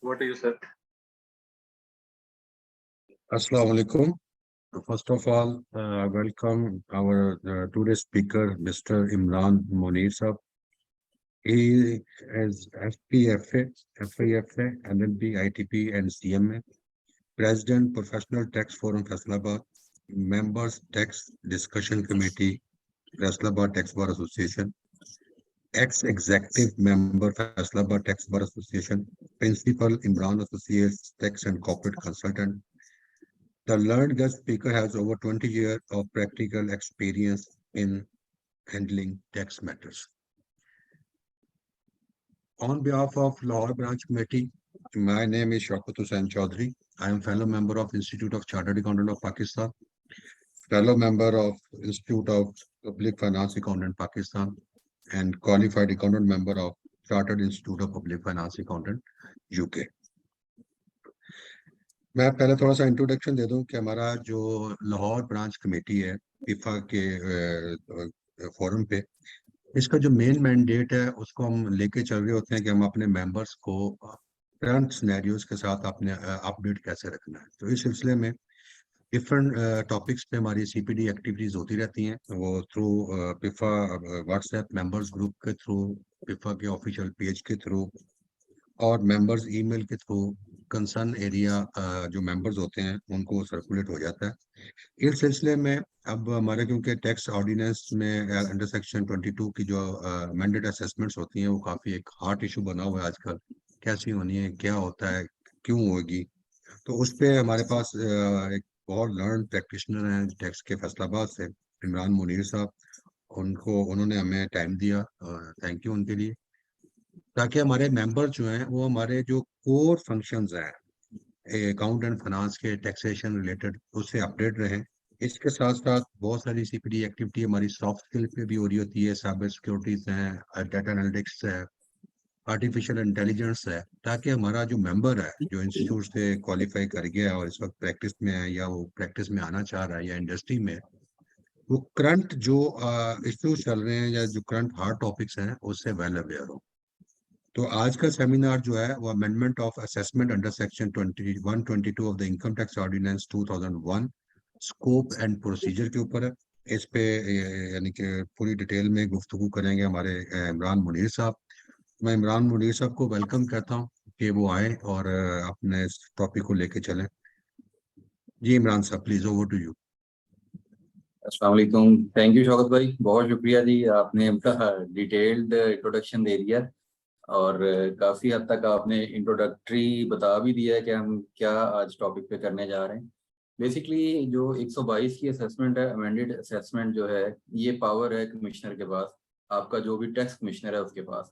What do you say? Assalamu alaikum. First of all, I welcome our today's speaker, Mr. Imran Munir Sahab. He is FPFA, FIFA, NLB, ITP, and CMA, President, Professional Tax Forum, Faisalabad, Members, Tax Discussion Committee, Faisalabad Tax Bar Association, Ex-Executive Member, Faisalabad Tax Bar Association, Principal, Imran Associates, Tax and Corporate Consultant. The learned guest speaker has over 20 years of practical experience in handling tax matters. On behalf of Lahore Branch Committee, my name is Shaukat Hussain Chaudhary. I am fellow member of Institute of Chartered Accountant of Pakistan, fellow member of Institute of Public Finance Accountant Pakistan, and qualified accountant member of Chartered Institute of Public Finance Accountant, UK. मैं पहले थोड़ा सा introduction दे दूं कि हमारा जो Lahore branch committee है इफा के फोरम पे, इसका जो मेन मैंडेट है उसको हम लेके चल रहे होते हैं कि हम अपने मेंबर्स को करंट सिनेरियोज के साथ अपने अपडेट कैसे रखना है। तो इस सिलसिले में डिफरेंट टॉपिक्स पे हमारी सीपीडी एक्टिविटीज होती रहती हैं, वो थ्रू पिफा व्हाट्सएप मेंबर्स ग्रुप के थ्रू, पिफा के ऑफिशियल पेज के थ्रू और मेंबर्स ईमेल के थ्रू कंसर्न एरिया जो मेंबर्स होते हैं उनको सर्कुलेट हो जाता है। इस सिलसिले में अब हमारे क्योंकि टैक्स ऑर्डिनेंस में अंडर सेक्शन 22 की जो मैंडेट असेसमेंट्स होती हैं वो काफ़ी एक हॉट इशू बना हुआ है आजकल, कैसी होनी है, क्या होता है, क्यों होगी। तो उस पर हमारे पास एक बहुत लर्न प्रैक्टिशनर हैं टैक्स के फैसलाबाद से, इमरान मुनीर साहब। उन्होंने हमें टाइम दिया, थैंक यू उनके लिए, ताकि हमारे मेंबर जो हैं वो हमारे जो कोर फंक्शंस हैं अकाउंट एंड फाइनेंस के टैक्सेशन रिलेटेड उससे अपडेट रहें। इसके साथ साथ बहुत सारी सीपीडी एक्टिविटी हमारी सॉफ्ट स्किल पे भी हो रही होती है, साइबर सिक्योरिटीज हैं, डाटा एनालिटिक्स है, आर्टिफिशियल इंटेलिजेंस है, ताकि हमारा जो मेंबर है जो इंस्टीट्यूट से क्वालिफाई कर गया है और इस वक्त प्रैक्टिस में है या वो प्रैक्टिस में आना चाह रहा है या इंडस्ट्री में, वो करंट जो इश्यूज चल रहे हैं या जो करंट हार्ड टॉपिक्स हैं उससे वेल अवेयर हो। तो आज का सेमिनार जो है वो amendment of assessment under section 2122 of the income tax ordinance 2001 scope and procedure के ऊपर है। इस पे यानी कि पूरी डिटेल में गुफ्तगू करेंगे हमारे इमरान मुनीर साहब। मैं इमरान मुनीर साहब को वेलकम करता हूँ कि वो आए और अपने इस टॉपिक को लेके चलें। जी इमरान साहब, प्लीज ओवर टू यू। अस्सलाम वालेकुम। थैंक यू शौकत भाई, बहुत शुक्रिया जी, आपने डिटेल्ड इंट्रोडक्शन दे दिया और काफ़ी हद तक आपने इंट्रोडक्टरी बता भी दिया है कि हम क्या आज टॉपिक पे करने जा रहे हैं। बेसिकली जो 122 की असेसमेंट है, अमेंडेड असेसमेंट जो है, ये पावर है कमिश्नर के पास, आपका जो भी टैक्स कमिश्नर है उसके पास।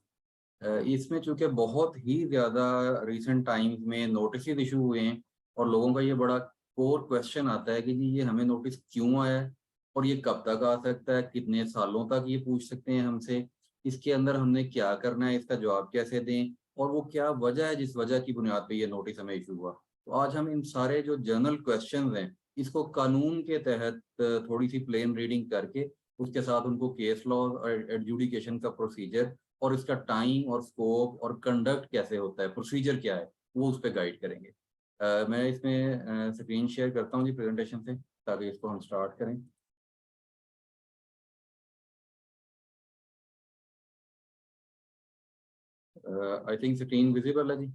इसमें चूँकि बहुत ही ज़्यादा रिसेंट टाइम्स में नोटिस इशू हुए हैं और लोगों का ये बड़ा कोर क्वेश्चन आता है कि जी ये हमें नोटिस क्यों आया है और ये कब तक आ सकता है, कितने सालों तक ये पूछ सकते हैं हमसे, इसके अंदर हमने क्या करना है, इसका जवाब कैसे दें और वो क्या वजह है जिस वजह की बुनियाद पे ये नोटिस हमें इशू हुआ। तो आज हम इन सारे जो जनरल क्वेश्चंस हैं इसको कानून के तहत थोड़ी सी प्लेन रीडिंग करके उसके साथ उनको केस लॉ और एडजुडिकेशन का प्रोसीजर और इसका टाइम और स्कोप और कंडक्ट कैसे होता है, प्रोसीजर क्या है, वो उस पर गाइड करेंगे। मैं इसमें स्क्रीन शेयर करता हूँ जी प्रेजेंटेशन से, ताकि इसको हम स्टार्ट करें। आई थिंक स्क्रीन विजिबल है जी।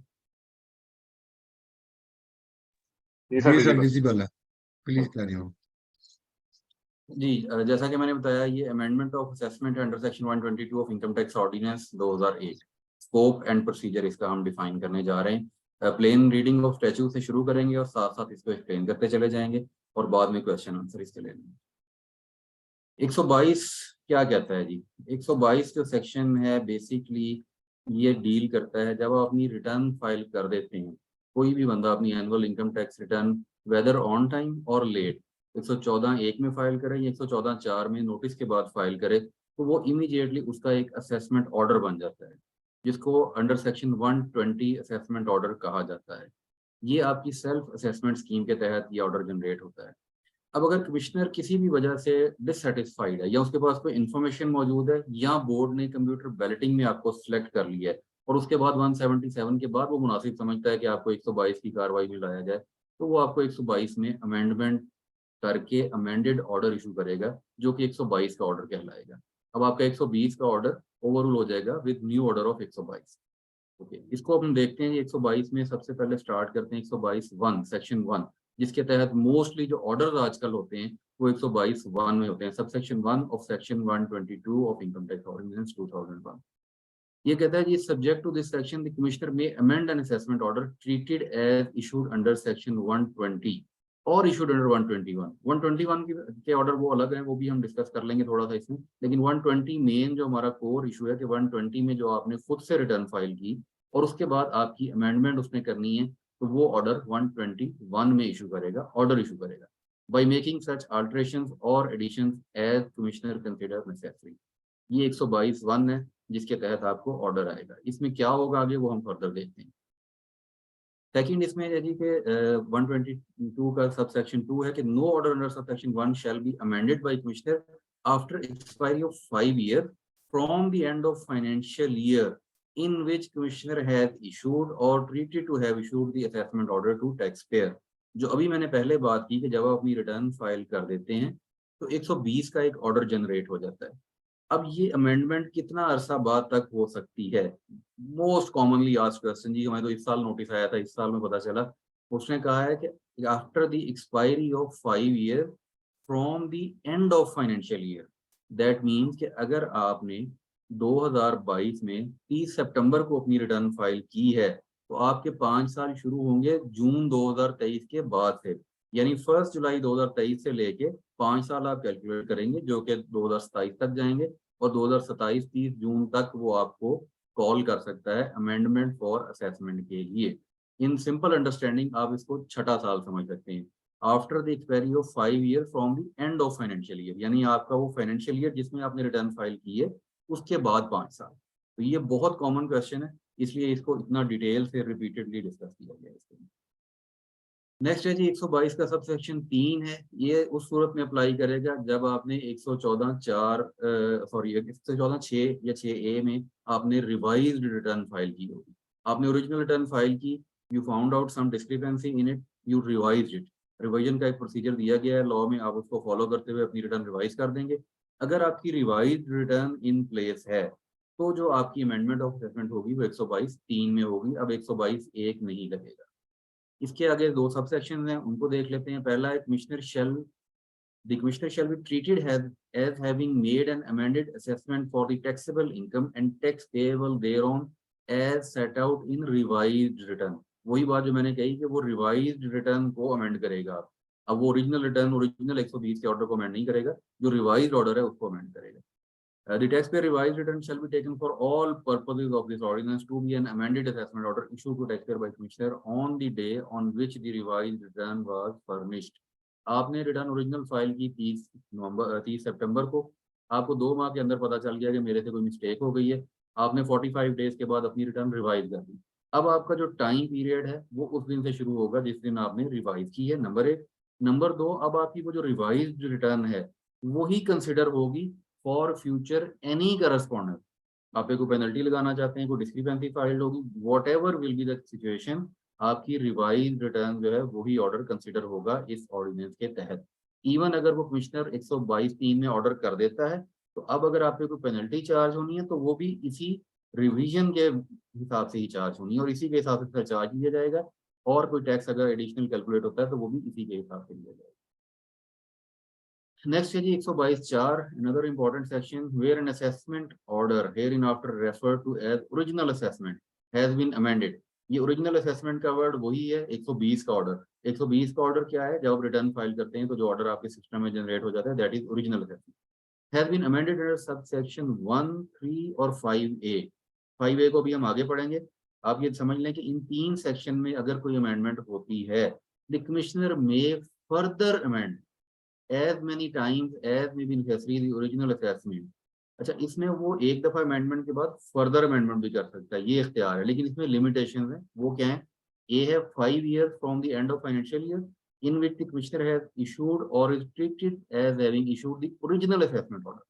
जी सर विजिबल है, प्लीज कैरी ऑन। जी जैसा कि मैंने बताया, ये amendment of assessment under section 122 of income tax ordinance 2001, scope and procedure इसका हम डिफाइन करने जा रहे हैं। प्लेन रीडिंग ऑफ स्टैट्यूट से शुरू करेंगे और साथ साथ इसको एक्सप्लेन करते चले जाएंगे और बाद में क्वेश्चन आंसर इसके ले लेंगे। 122 क्या कहता है जी? 122 जो सेक्शन है बेसिकली ये डील करता है जब आप अपनी रिटर्न फाइल कर देते हैं, कोई भी बंदा अपनी annual income tax return whether on time और लेट 114(1) में फाइल करे या 114(4) में नोटिस के बाद फाइल करे, तो वो इमीडिएटली उसका एक असेसमेंट ऑर्डर बन जाता है, जिसको अंडर सेक्शन 120 असेसमेंट ऑर्डर कहा जाता है। ये आपकी सेल्फ असेसमेंट स्कीम के तहत ये ऑर्डर जनरेट होता है। अब अगर कमिश्नर किसी भी वजह से डिससेटिस्फाइड है या उसके पास कोई इन्फॉर्मेशन मौजूद है या बोर्ड ने कंप्यूटर बैलेटिंग में आपको सिलेक्ट कर लिया है और उसके बाद 177 के बाद वो मुनासिब समझता है कि आपको 122 की कार्रवाई में लाया जाए, तो वो आपको 122 में अमेंडमेंट करके अमेंडेड ऑर्डर इशू करेगा, जो कि 122 का ऑर्डर कहलाएगा। अब आपका 120 का ऑर्डर ओवररूल हो जाएगा with new order of 122। Okay, इसको हम देखते हैं। 122 में सबसे पहले स्टार्ट करते हैं 122(1) सेक्शन 1, जिसके तहत मोस्टली जो ऑर्डर्स आजकल होते हैं वो 122(1) में होते हैं। Sub section 1 of section 122 of income tax ordinance 2001। ये कहता है जी, subject to this section the commissioner may amend an assessment order treated as issued under section 120 और इशूड अंडर 121। 121 के ऑर्डर वो अलग है, वो भी हम डिस्कस कर लेंगे थोड़ा सा इसमें, लेकिन 120 मेन जो हमारा कोर इशू है कि 120 में जो आपने खुद से रिटर्न फाइल की और उसके बाद आपकी अमेंडमेंट उसने करनी है, तो वो ऑर्डर 121 में इशू करेगा, ऑर्डर इशू करेगा बाई मेकिंग सच अल्टरेशंस और additions as commissioner consider necessary. ये 122(1) है जिसके तहत आपको ऑर्डर आएगा। इसमें क्या होगा आगे वो हम फर्दर देखते हैं। सेकंड इसमें है जी कि 122 का सब सेक्शन 2 है कि no order under sub section 1 shall be amended by commissioner after expiry of 5 year from the end of financial year in which commissioner has issued और treated to have issued the assessment order to tax payer. जो अभी मैंने पहले बात की कि जब आप अपनी रिटर्न फाइल कर देते हैं तो 120 का एक ऑर्डर जनरेट हो जाता है। अब ये अमेंडमेंट कितना अरसा बाद तक हो सकती है? मोस्ट कॉमनली आस्क्ड क्वेश्चन जी, हमें तो इस साल नोटिस आया था, इस साल में पता चला। उसने कहा है कि after the expiry of 5 year from the end of financial year. That means कि अगर आपने 2022 में 30 सितंबर को अपनी रिटर्न फाइल की है तो आपके 5 साल शुरू होंगे जून 2023 के बाद से, यानी 1 जुलाई 2023 से लेके 5 साल आप कैलकुलेट करेंगे जो कि 2027 तक जाएंगे, और 2027 30 जून तक वो आपको कॉल कर सकता है अमेंडमेंट फॉर असेसमेंट के लिए। इन सिंपल अंडरस्टैंडिंग आप इसको छठा साल समझ सकते हैं। After the expiry of 5 year from the end of financial year, यानी आपका वो फाइनेंशियल ईयर जिसमें आपने रिटर्न फाइल की है उसके बाद 5 साल। तो ये बहुत कॉमन क्वेश्चन है, इसलिए इसको इतना डिटेल से रिपीटेडली डिस्कस किया गया है इसके। नेक्स्ट है जी 122 का सब सेक्शन 3 है। ये उस सूरत में अप्लाई करेगा जब आपने 114(6) या 6A में आपने रिवाइज्ड रिटर्न फाइल की होगी। आपने ओरिजिनल रिटर्न फाइल की, you found out some discrepancy in it, you revised it. Revision का एक प्रोसीजर दिया गया है लॉ में, आप उसको फॉलो करते हुए अपनी रिटर्न रिवाइज कर देंगे। अगर आपकी रिवाइज्ड रिटर्न इन प्लेस है तो जो आपकी अमेंडमेंट ऑफ असेसमेंट होगी वो 122(3) में होगी। अब 122(1) नहीं लगेगा। इसके आगे 2 सब सेक्शन हैं, उनको देख लेते हैं। पहला है the commissioner shall be treated as having made an amended assessment for the taxable income and tax payable thereon as set out in revised return। वही बात जो मैंने कही कि वो रिवाइज्ड रिटर्न को अमेंड करेगा। अब वो ओरिजिनल रिटर्न, ओरिजिनल 120 के ऑर्डर को अमेंड नहीं करेगा, जो रिवाइज्ड ऑर्डर है उसको अमेंड करेगा। The taxpayer revised return shall be taken for all purposes of this ordinance to be an amended assessment order issued to taxpayer by commissioner on the day on which the revised return was furnished। आपने return original file की 30 सितंबर को, आपको 2 माह के अंदर पता चल गया कि मेरे से कोई मिस्टेक हो गई है, आपने 45 डेज के बाद अपनी रिटर्न रिवाइज कर दी। अब आपका जो टाइम पीरियड है वो उस दिन से शुरू होगा जिस दिन आपने रिवाइज की है, नंबर 1। नंबर 2, अब आपकी वो जो रिवाइज्ड रिटर्न है वही कंसिडर होगी फॉर फ्यूचर एनी करस्पॉन्डेंस। आप कोई पेनल्टी लगाना चाहते हैं, कोई डिस्क्रिपेंसी फाइल्ड होगी, what ever will be the situation, आपकी रिवाइज रिटर्न जो है वही ऑर्डर कंसिडर होगा इस ऑर्डिनेंस के तहत। इवन अगर वो कमिश्नर 122(3) में ऑर्डर कर देता है तो अब अगर आप पे कोई पेनल्टी चार्ज होनी है तो वो भी इसी रिवीजन के हिसाब से ही चार्ज होनी है और इसी के हिसाब से चार्ज किया जाएगा, और कोई टैक्स अगर एडिशनल कैलकुलेट होता है तो वो भी इसी के हिसाब से लिया जाएगा। नेक्स्ट है जी 122(4), another important section where an assessment order hereinafter referred to as original assessment has been amended। ये ओरिजिनल असेसमेंट का वर्ड वही है 120 का ऑर्डर। 120 का ऑर्डर क्या है? जब आप रिटर्न फाइल करते हैं तो जो ऑर्डर आपके सिस्टम में जनरेट हो जाता है that is original assessment. Has been amended under sub section 1, 3 और 5A। 5A को भी हम आगे पढ़ेंगे। आप ये समझ लें कि इन 3 सेक्शन में अगर कोई अमेंडमेंट होती है, the commissioner may further amend as many times as may be necessary the original assessment। अच्छा, इसमें वो एक दफा अमेंडमेंट के बाद फर्दर अमेंडमेंट भी कर सकता है, ये इख्तियार है, लेकिन इसमें लिमिटेशन है। वो क्या है? ए है 5 years from the end of financial year in which the commissioner has issued और is treated as having issued the original assessment order.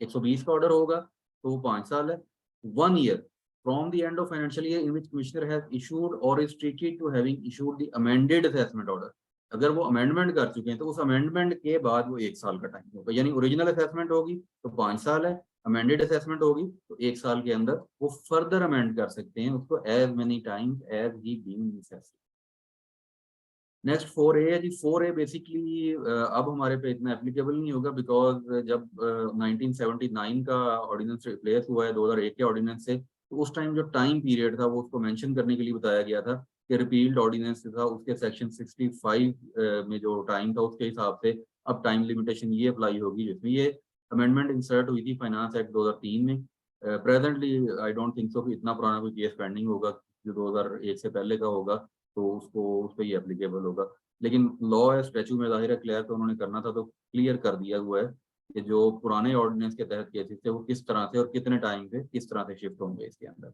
120 का ऑर्डर होगा तो वो 5 साल है। 1 year from the end of financial year in which commissioner has issued or is treated to having issued the amended assessment order. अगर वो amendment कर चुके हैं तो उस अमेंडमेंट के बाद वो 1 साल का टाइम होगा, यानी ओरिजिनल असेसमेंट होगी तो 5 साल है, अमेंडेड असेसमेंट होगी तो 1 साल के अंदर वो फर्दर अमेंड कर सकते हैं उसको as many times as he deem necessary. Next 4A है जी। 4A बेसिकली अब हमारे पे इतना एप्लीकेबल नहीं होगा बिकॉज जब 1979 का ऑर्डिनेंस रिप्लेस हुआ है 2001 के ऑर्डिनेंस से, तो उस टाइम जो टाइम पीरियड था वो उसको मेंशन करने के लिए बताया गया था कि रिपील्ड ऑर्डिनेंस था, उसके सेक्शन 65 में जो टाइम था उसके हिसाब से अब टाइम लिमिटेशन ये अप्लाई होगी, जिसमें ये अमेंडमेंट इंसर्ट हुई थी फाइनेंस एक्ट 2003 में। Presently I don't think so कि इतना पुराना कोई केस पेंडिंग होगा जो 2001 से पहले का होगा, तो उसको उस पर ही एप्लीकेबल होगा। लेकिन लॉ है, स्टैच्यू में जाहिर है क्लियर तो उन्होंने करना था, तो क्लियर कर दिया हुआ है कि जो पुराने ऑर्डिनेंस के तहत केसेस थे वो किस तरह से और कितने टाइम पे किस तरह से शिफ्ट होंगे इसके अंदर।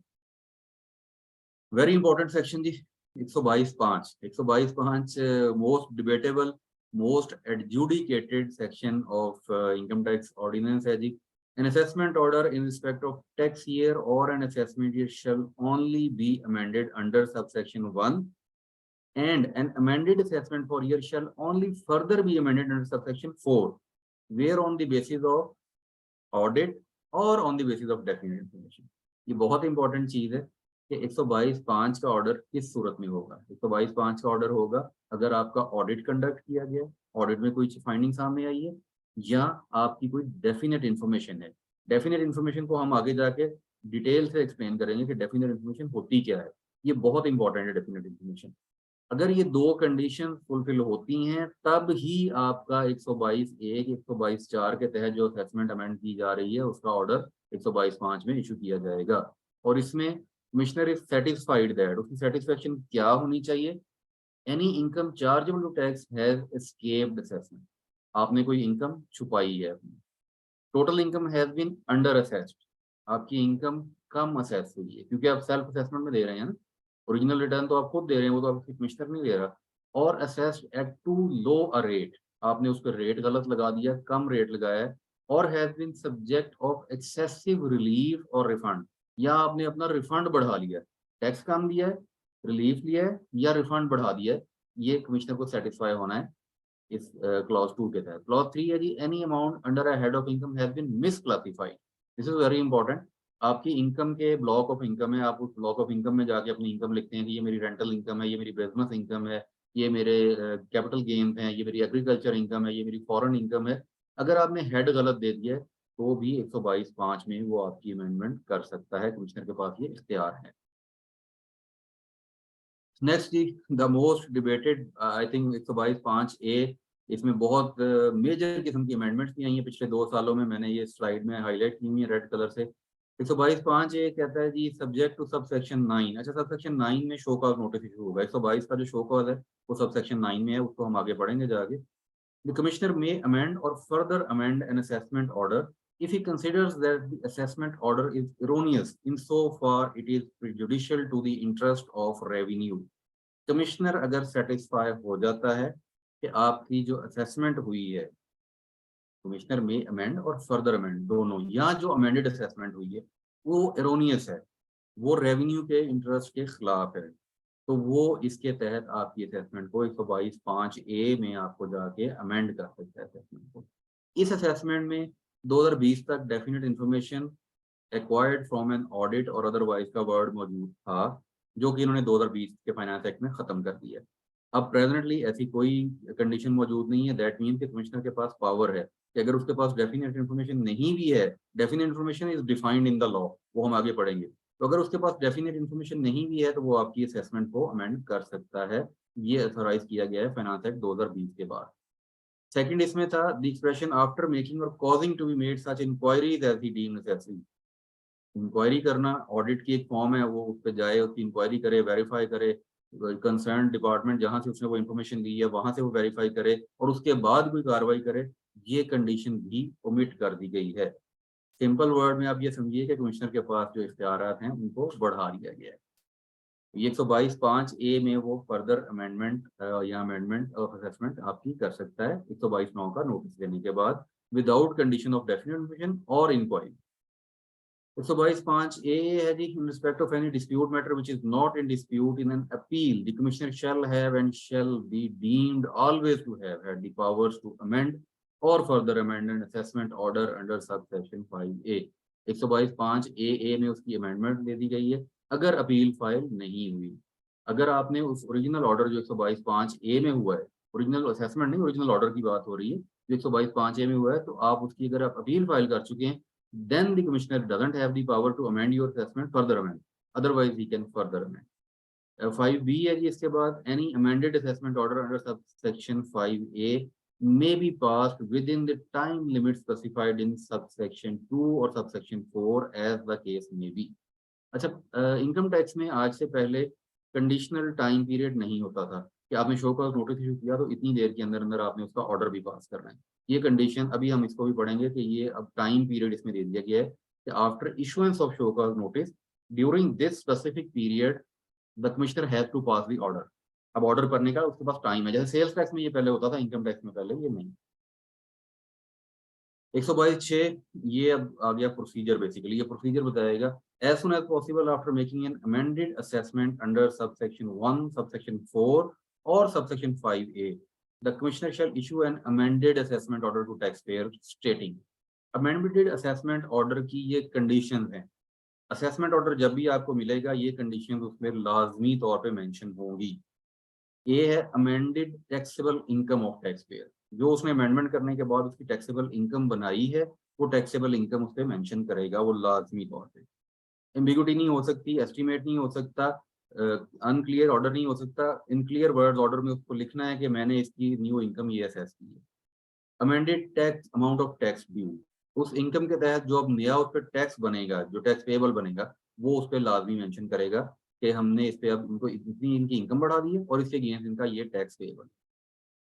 वेरी इंपॉर्टेंट सेक्शन जी 122(5). 122(5) most debatable, most adjudicated section of income tax ordinance है जी। An assessment order in respect of tax year or an assessment year shall only be amended under subsection 1, and an amended assessment for year shall only further be amended under subsection 4, where on the basis of audit or on the basis of definite information। ये बहुत important चीज है कि 122(5) का order किस सूरत में होगा। 122(5) का ऑर्डर होगा अगर आपका ऑडिट कंडक्ट किया गया, ऑडिट में कोई फाइंडिंग सामने आई है, या आपकी कोई डेफिनेट इन्फॉर्मेशन है। डेफिनेट इन्फॉर्मेशन को हम आगे जाके डिटेल से एक्सप्लेन करेंगे कि डेफिनेट इन्फॉर्मेशन होती क्या है। ये बहुत इंपॉर्टेंट है डेफिनेट इन्फॉर्मेशन। अगर ये दो कंडीशन फुलफिल होती हैं तब ही आपका 122(1), 122(4) के तहत जो असेसमेंट अमेंड की जा रही है उसका ऑर्डर 122(5) में इशू किया जाएगा। और इसमें कमिश्नर इज सेटिस्फाइड दैट, उसकी सेटिस्फेक्शन क्या होनी चाहिए, any income chargeable to tax has escaped assessment. आपने कोई इनकम छुपाई है अपनी, total income has been under assessed, आपकी इनकम कम असेस हुई है क्योंकि आप सेल्फ असेसमेंट में दे रहे हैं ना, ओरिजिनल रिटर्न तो आप खुद दे रहे हैं, वो तो आपकी कमिश्नर नहीं दे रहा। और assessed at too low a rate, आपने उसका रेट गलत लगा दिया, कम रेट लगाया है। और has been subject of excessive relief और रिफंड, या आपने अपना रिफंड बढ़ा लिया, टैक्स कम दिया है, रिलीफ लिया है या रिफंड बढ़ा दिया है, ये कमिश्नर को सेटिस्फाई होना है इस क्लॉज 2 के तहत। क्लॉज 3 है जी, any amount under a head of income has been misclassified. This is very important. आपकी इनकम के ब्लॉक ऑफ इनकम है, आप उस ब्लॉक ऑफ इनकम में जाके अपनी इनकम लिखते हैं कि ये मेरी रेंटल इनकम है, ये मेरी बिजनेस इनकम है, ये मेरे कैपिटल गेन्स हैं, ये मेरी एग्रीकल्चर इनकम है, ये मेरी फॉरेन इनकम है। अगर आपने हेड गलत दे दिया है तो भी 122(5) में वो आपकी अमेंडमेंट कर सकता है, कमिश्नर के पास ये इख्तियार है। नेक्स्ट जी, the most debated I think 122(5)(a), इसमें बहुत मेजर किस्म की अमेंडमेंट्स भी आई हैं पिछले 2 सालों में, मैंने ये स्लाइड में हाईलाइट की हुई है रेड कलर से। 122(5)(a) कहता है जी सब्जेक्ट टू सबसेक्शन 9। अच्छा, सबसेक्शन 9 में शो कॉज नोटिस इशू होगा। 122 का जो शो कॉज है वो सबसेक्शन 9 में है, उसको हम आगे पढ़ेंगे जाके। द कमिश्नर मे अमेंड और further amend an assessment order if he considers that the assessment order is erroneous insofar it is prejudicial to the interest of revenue। Commissioner अगर सेटिस्फाई हो जाता है कि आपकी जो असेसमेंट हुई है, कमिश्नर में अमेंड और फर्दर अमेंड दोनों, या जो अमेंडेड असेसमेंट हुई है वो एरोनियस है, वो रेवेन्यू के इंटरेस्ट के खिलाफ है, तो वो इसके तहत आपकी असेसमेंट को 122(5)(a) में आपको जाके अमेंड कर सकता है असेसमेंट को। इस असेसमेंट में 2020 तक definite information acquired from an audit और अदरवाइज का वर्ड मौजूद था, जो कि इन्होंने 2020 के फाइनेंस एक्ट में खत्म कर दिया। अब प्रेजेंटली ऐसी कोई कंडीशन मौजूद नहीं है। दैट मीन कि कमिश्नर के पास पावर है कि अगर उसके पास डेफिनेट इन्फॉर्मेशन नहीं भी है, definite information is defined in the law, वो हम आगे पढ़ेंगे, तो अगर उसके पास डेफिनेट इन्फॉर्मेशन नहीं भी है तो वो आपकी असेसमेंट को अमेंड कर सकता है। ये अथोराइज किया गया है फाइनेंस एक्ट 2020 के बाद। सेकंड इसमें था द एक्सप्रेशन आफ्टर मेकिंग और causing to be made such inquiries as he deemed necessary. Inquiry करना, ऑडिट की एक फॉर्म है, वो उस पर जाए, उसकी इंक्वायरी करे, वेरीफाई करे, कंसर्न डिपार्टमेंट जहां से उसने वो इन्फॉर्मेशन दी है वहां से वो वेरीफाई करे और उसके बाद कोई कार्रवाई करे, ये कंडीशन भी ओमिट कर दी गई है। सिंपल वर्ड में आप ये समझिए कि कमिश्नर के पास जो इख्तियारात हैं उनको बढ़ा दिया गया है। ये 122(5)(a) में वो फर्दर अमेंडमेंट या अमेंडमेंट ऑफ असेसमेंट आपकी कर सकता है 122(9) का नोटिस देने के बाद, without condition of definite information और इंक्वायरी। 122(5)(a) है जी, in respect of any dispute matter which is not in dispute in an appeal, the commissioner shall have and shall be deemed always to have had the powers to amend or further amend an assessment order under subsection 5A. 122(5)(a) में उसकी amendment दे दी गई है अगर appeal file नहीं हुई। अगर आपने उस ओरिजिनल ऑर्डर जो 122(5)(a) में हुआ है, ओरिजिनल असेसमेंट नहीं, ओरिजिनल ऑर्डर की बात हो रही है, जो 122(5)(a) में हुआ है, तो आप उसकी अगर आप अपील फाइल कर चुके हैं, then the commissioner doesn't have the power to amend your assessment, further amend, otherwise he can further amend. 5B है जी, इसके बाद any amended assessment order under subsection 5A may be passed within the time limit specified in subsection 2 or subsection 4 as the case may be. अच्छा, income tax में आज से पहले conditional time period नहीं होता था कि आपने शो कॉज नोटिस इशू किया तो इतनी देर के अंदर अंदर आपने उसका ऑर्डर भी पास करना है। ये कंडीशन अभी हम इसको भी पढ़ेंगे कि ये अब टाइम पीरियड इसमें दे दिया गया है कि after issuance of show cause notice during this specific period the commissioner has to pass the order. अब ऑर्डर करने का उसके पास टाइम है, जैसे सेल्स टैक्स में ये पहले होता था, इनकम टैक्स में पहले ये नहीं। 122(6) ये अब आ गया प्रोसीजर, बेसिकली ये प्रोसीजर बताएगा। As soon as possible after making an amended assessment under subsection 1, subsection 4 or subsection 5A, the commissioner shall issue an amended assessment order to taxpayer stating amended assessment order की ये conditions हैं। assessment order जब भी आपको मिलेगा ये conditions उसमें लाजमी तौर पे मेंशन होंगी। ये है amended taxable income of taxpayer, जो उसने अमेंडमेंट करने के बाद उसकी टैक्सेबल इनकम बनाई है वो टैक्सेबल इनकम उस पर मेंशन करेगा, वो लाजमी तौर पे। एम्बिग्यूटी नहीं हो सकती, एस्टिमेट नहीं हो सकता, अनक्लियर ऑर्डर नहीं हो सकता। इन क्लियर वर्ड्स ऑर्डर में उसको लिखना है कि मैंने इसकी न्यू इनकम ये असेस की है। Amended tax amount of tax due, उस इनकम के तहत जो अब नया उस पर टैक्स बनेगा, जो टैक्स पेएबल बनेगा, वो उस पर लाजमी मेंशन करेगा कि हमने इस पे अब इनको इतनी इनकी इनकम बढ़ा दी है और इसके अगेंस्ट इनका ये tax payable.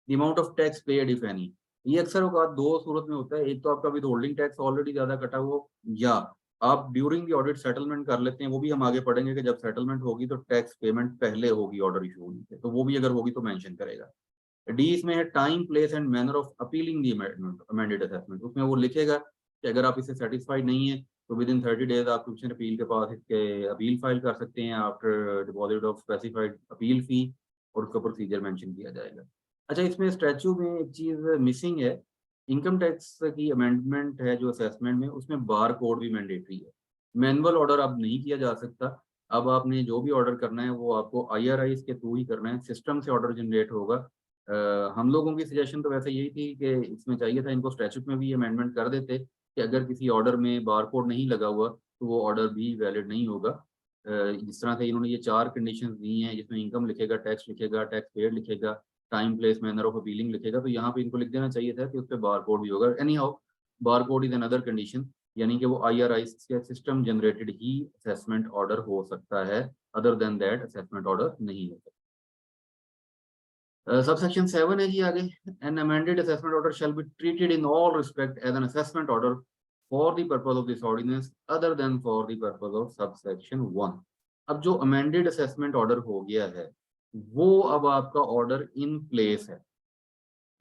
The amount of tax paid if any, ये अक्सर औकात दो सूरत में होता है, एक तो आपका विद होल्डिंग टैक्स ऑलरेडी ज्यादा कटा हुआ, या आप ड्यूरिंग द ऑडिट सेटलमेंट कर लेते हैं। वो भी हम आगे पढ़ेंगे कि जब सेटलमेंट होगी तो टैक्स पेमेंट पहले होगी ऑर्डर इशू होने से, तो वो भी अगर होगी तो मेंशन करेगा। डी इसमें है time place and manner of appealing the amended assessment, उसमें वो लिखेगा कि अगर आप इससे सेटिस्फाइड नहीं है तो विद इन 30 डेज आप कमीशन अपील के पास इसके अपील फाइल कर सकते हैं after deposit of specified appeal fee, और उसका प्रोसीजर मेंशन किया जाएगा। अच्छा, इसमें स्टैच्यू में एक चीज मिसिंग है, इनकम टैक्स की अमेंडमेंट है जो असेसमेंट में, उसमें बार कोड भी मैंडेटरी है। मैनुअल ऑर्डर अब नहीं किया जा सकता, अब आपने जो भी ऑर्डर करना है वो आपको IRIs के थ्रू ही करना है, सिस्टम से ऑर्डर जनरेट होगा। हम लोगों की सजेशन तो वैसे यही थी कि इसमें चाहिए था इनको स्टैच्यूट में भी अमेंडमेंट कर देते कि अगर किसी ऑर्डर में बार कोड नहीं लगा हुआ तो वो ऑर्डर भी वैलिड नहीं होगा। जिस तरह से इन्होंने ये 4 कंडीशंस दी हैं, जिसमें इनकम लिखेगा, टैक्स लिखेगा, टैक्स पेड लिखेगा, time place manner of appealing लिखेगा, तो यहाँ पे इनको लिख देना चाहिए था कि उस पर बार कोड भी होगा। Anyhow bar code is another condition, यानी कि वो IRIs के सिस्टम जनरेटेड ही असेसमेंट ऑर्डर हो सकता है, other than that assessment order नहीं हो सकता। सबसेक्शन 7 है जी आगे, an amended assessment order shall be treated in all respect as an assessment order for the purpose of this ordinance other than for the purpose of subsection 1। अब जो amended assessment order हो गया है वो अब आपका ऑर्डर इन प्लेस है।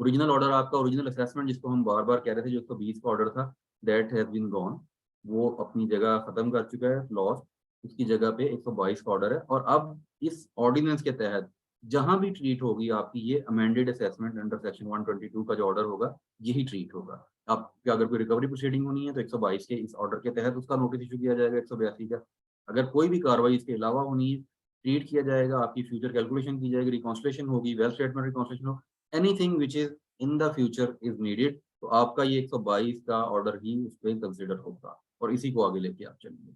Original order आपका, ओरिजिनल असेसमेंट जिसको हम बार बार कह रहे थे, जो 120 का ऑर्डर था, दैट हैज बीन गॉन, वो अपनी जगह खत्म कर चुका है, लॉस्ट। उसकी जगह पे 122 का ऑर्डर है, और अब इस ऑर्डिनेंस के तहत जहां भी ट्रीट होगी आपकी ये अमेंडेड असेसमेंट अंडर सेक्शन 122 का जो ऑर्डर होगा यही ट्रीट होगा। आपकी अगर कोई रिकवरी प्रोसीडिंग होनी है तो 122 के इस ऑर्डर के तहत उसका नोटिस इशू किया जाएगा 182 का। अगर कोई भी कार्रवाई इसके अलावा होनी है ट्रीट किया जाएगा, आपकी फ्यूचर कैलकुलेशन की जाएगी, रिकॉन्सलेशन होगी, वेल्थ स्टेटमेंट रिकॉन्सलेशन हो, anything which is in the future is needed, तो आपका ये 122 का ऑर्डर ही उस पर कंसिडर होगा और इसी को आगे लेके आप चलेंगे।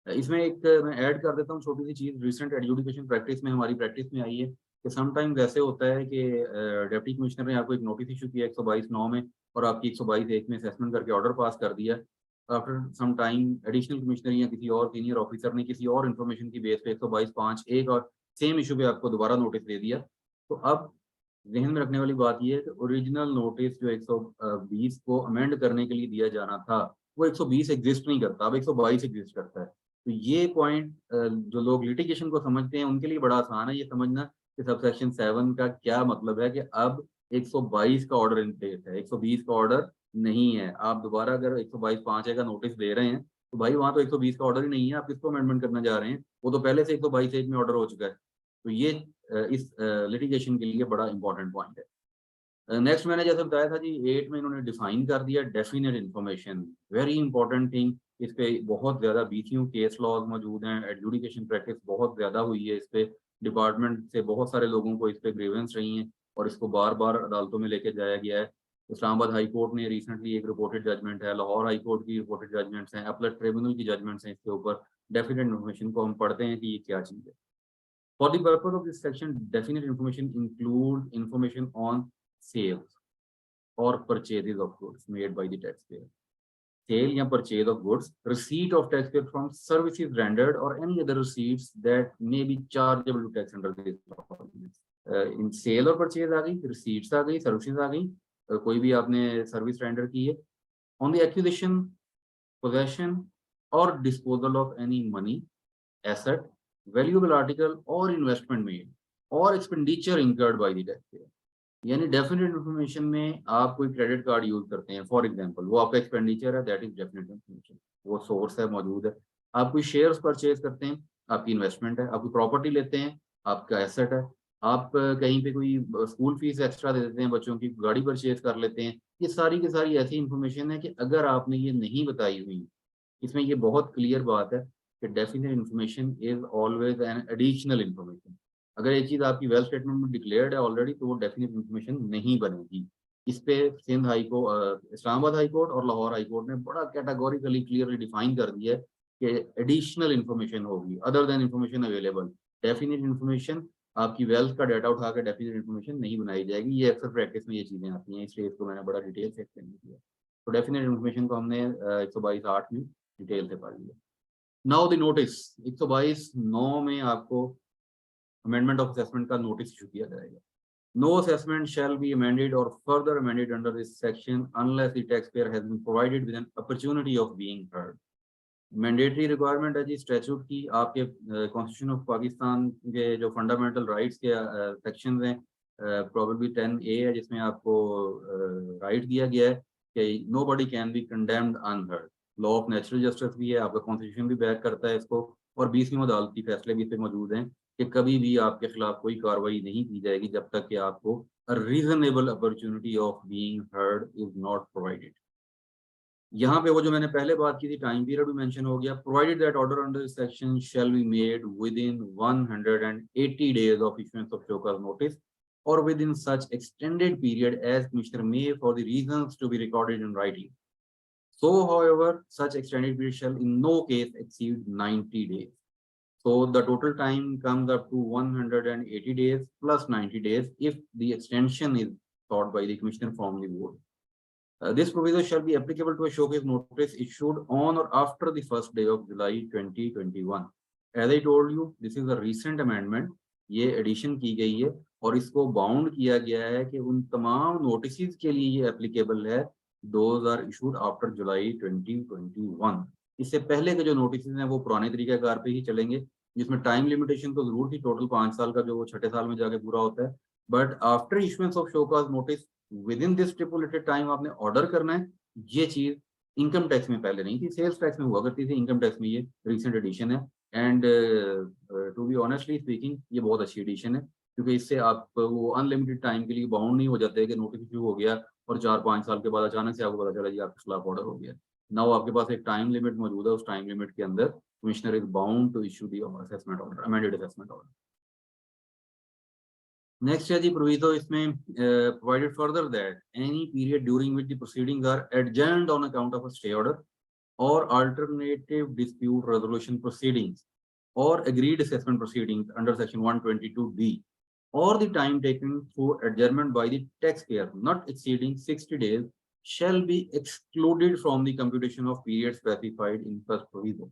इसमें एक मैं ऐड कर देता हूँ छोटी सी चीज, रिसेंट एडजुडिकेशन प्रैक्टिस में हमारी प्रैक्टिस में आई है कि समटाइम्स ऐसे होता है कि डिप्टी कमिश्नर ने आपको एक नोटिस इशू किया 122(9) में और आपकी 122(1) में असेसमेंट करके ऑर्डर पास कर दिया। After some time additional commissioner या किसी और सीनियर ऑफिसर ने किसी और इन्फॉर्मेशन की बेस पे 122(5)(1) और सेम इशू पे आपको दोबारा नोटिस दे दिया। तो अब ध्यान में रखने वाली बात यह है कि ओरिजिनल नोटिस जो 120 को अमेंड करने के लिए दिया जाना था वो 120 एग्जिस्ट नहीं करता, अब 122 एग्जिस्ट करता है। तो ये पॉइंट जो लोग लिटिगेशन को समझते हैं उनके लिए बड़ा आसान है ये समझना कि सबसेक्शन 7 का क्या मतलब है कि अब 122 का ऑर्डर इन प्लेस है, 120 का ऑर्डर नहीं है। आप दोबारा अगर 122(5) का नोटिस दे रहे हैं तो भाई वहाँ तो 120 का ऑर्डर ही नहीं है, आप किसको अमेंडमेंट करना जा रहे हैं? वो तो पहले से 122 में ऑर्डर हो चुका है। तो ये इस लिटिगेशन के लिए बड़ा इंपॉर्टेंट पॉइंट है। नेक्स्ट मैंने जैसे बताया था जी 8 में इन्होंने डिफाइन कर दिया definite information, very important thing. इस पे बहुत ज्यादा बीसीयू केस लॉज मौजूद हैं, एडजुडिकेशन प्रैक्टिस बहुत ज्यादा हुई है इस पे, डिपार्टमेंट से बहुत सारे लोगों को इस पे ग्रीवेंस रही हैं और इसको बार बार अदालतों में लेके जाया गया है। इस्लामाबाद हाई कोर्ट ने रिसेंटली एक रिपोर्टेड जजमेंट है, लाहौर हाई कोर्ट की रिपोर्टेड जजमेंट्स हैं, अपीलेट ट्रिब्यूनल की जजमेंट्स हैं इसके ऊपर। डेफिनेट इन्फॉर्मेशन को हम पढ़ते हैं कि ये क्या चीज़ है। For the purpose of this section, definite information includes information on sales or purchases of goods made by the taxpayer. Sale या purchase of goods, receipt of taxpayer from services rendered or any other receipts that may be chargeable to tax under this ordinance. In sale और purchase आ गई, receipts आ गई, services आ गई, कोई भी आपने service render की है, on the acquisition, possession or disposal of any money, asset, valuable article or investment made or expenditure incurred by the taxpayer. यानी डेफिनेट इन्फॉर्मेशन में आप कोई क्रेडिट कार्ड यूज करते हैं फॉर एग्जांपल, वो आपका एक्सपेंडिचर है, दैट इज डेफिनेट इन्फॉर्मेशन, वो सोर्स है, मौजूद है। आप कोई शेयर्स परचेज करते हैं, आपकी इन्वेस्टमेंट है। आप कोई प्रॉपर्टी लेते हैं, आपका एसेट है। आप कहीं पे कोई स्कूल फीस एक्स्ट्रा दे देते हैं, बच्चों की गाड़ी परचेज कर लेते हैं, ये सारी की सारी ऐसी इन्फॉर्मेशन है कि अगर आपने ये नहीं बताई हुई, इसमें ये बहुत क्लियर बात है कि definite information is always an additional information. अगर ये चीज़ आपकी वेल्थ स्टेटमेंट में डिक्लेयर्ड है ऑलरेडी, तो वो डेफिनेट इन्फॉर्मेशन नहीं बनेगी। इस पे Sindh high court, Islamabad high court और लाहौर हाई कोर्ट ने बड़ा कैटेगोरिकली क्लियरली डिफाइन कर दिया है कि एडिशनल इन्फॉर्मेशन होगी other than information available. Definite information, आपकी वेल्थ का डाटा उठा कर डेफिनेट इन्फॉर्मेशन नहीं बनाई जाएगी। ये अक्सर प्रैक्टिस में ये चीज़ें आती हैं, इसलिए इसको मैंने बड़ा डिटेल से एक्सप्लेन किया। तो डेफिनेट इन्फॉर्मेशन को हमने 122(8) में डिटेल से पढ़ लिया। नाउ द नोटिस 122(9) में आपको अमेंडमेंट ऑफ असेसमेंट का नोटिस इशू किया जाएगा। No assessment shall be amended और further amended under this section unless the taxpayer has been provided with an opportunity of being heard. Mandatory requirement है जी statute की, आपके कॉन्स्टिट्यूशन ऑफ पाकिस्तान के जो फंडामेंटल राइट्स के सेक्शंस हैं, प्रोबेबली 10A है, जिसमें आपको राइट दिया गया है कि nobody can be condemned unheard. Law of natural justice भी है, आपका कॉन्स्टिट्यूशन भी बैक करता है इसको, और 20वीं अदालती फैसले भी इस पे मौजूद हैं कि कभी भी आपके खिलाफ कोई कार्रवाई नहीं की जाएगी जब तक कि आपको reasonable opportunity of being heard is not provided. यहाँ पे वो जो मैंने पहले बात की थी, टाइम पीरियड भी मेंशन हो गया। Provided that order under this section shall be made with in 180 days of issuance of show cause notice or within such extended period as Commissioner may for the reasons to be recorded in writing. So, however, such extended period shall in no case exceed 90 days. So, the total time comes up to 180 days plus 90 days if the extension is sought by the Commissioner from the board. This proviso shall be applicable to a showcase notice issued on or after the first day of July 2021. As I told you, this is a recent amendment. ये addition की गई है और इसको bound किया गया है कि उन तमाम नोटिस के लिए ये एप्लीकेबल है। दोज आर इशूड आफ्टर जुलाई 2021। इससे पहले के जो नोटिस हैं वो पुराने तरीकाकार पे ही चलेंगे, जिसमें टाइम लिमिटेशन तो जरूर थी, टोटल 5 साल का, जो वो 6ठे साल में जाके पूरा होता है। But after issuance of show cause notice with in this stipulated time आपने ऑर्डर करना है। ये चीज इनकम टैक्स में पहले नहीं थी, सेल्स टैक्स में हुआ करती थी, इनकम टैक्स में ये रिसेंट एडिशन है। And to be honestly speaking, ये बहुत अच्छी एडिशन है, क्योंकि इससे आप वो अनलिमिटेड टाइम के लिए बाउंड नहीं हो जाते कि नोटिस इशू हो गया और 4-5 साल के बाद अचानक से आपको पता चला जी आपके खिलाफ ऑर्डर हो गया। नाउ आपके पास एक टाइम लिमिट मौजूद है, उस टाइम लिमिट के अंदर commissioner is bound to issue the assessment order, amended assessment order. Next है जी प्रोविजो, इसमें provided further that any period during which the proceedings are adjourned on account of a stay order or alternative dispute resolution proceedings or agreed assessment proceedings under section 122B or the time taken through adjournment by the taxpayer not exceeding 60 days shall be excluded from the computation of period specified in first proviso.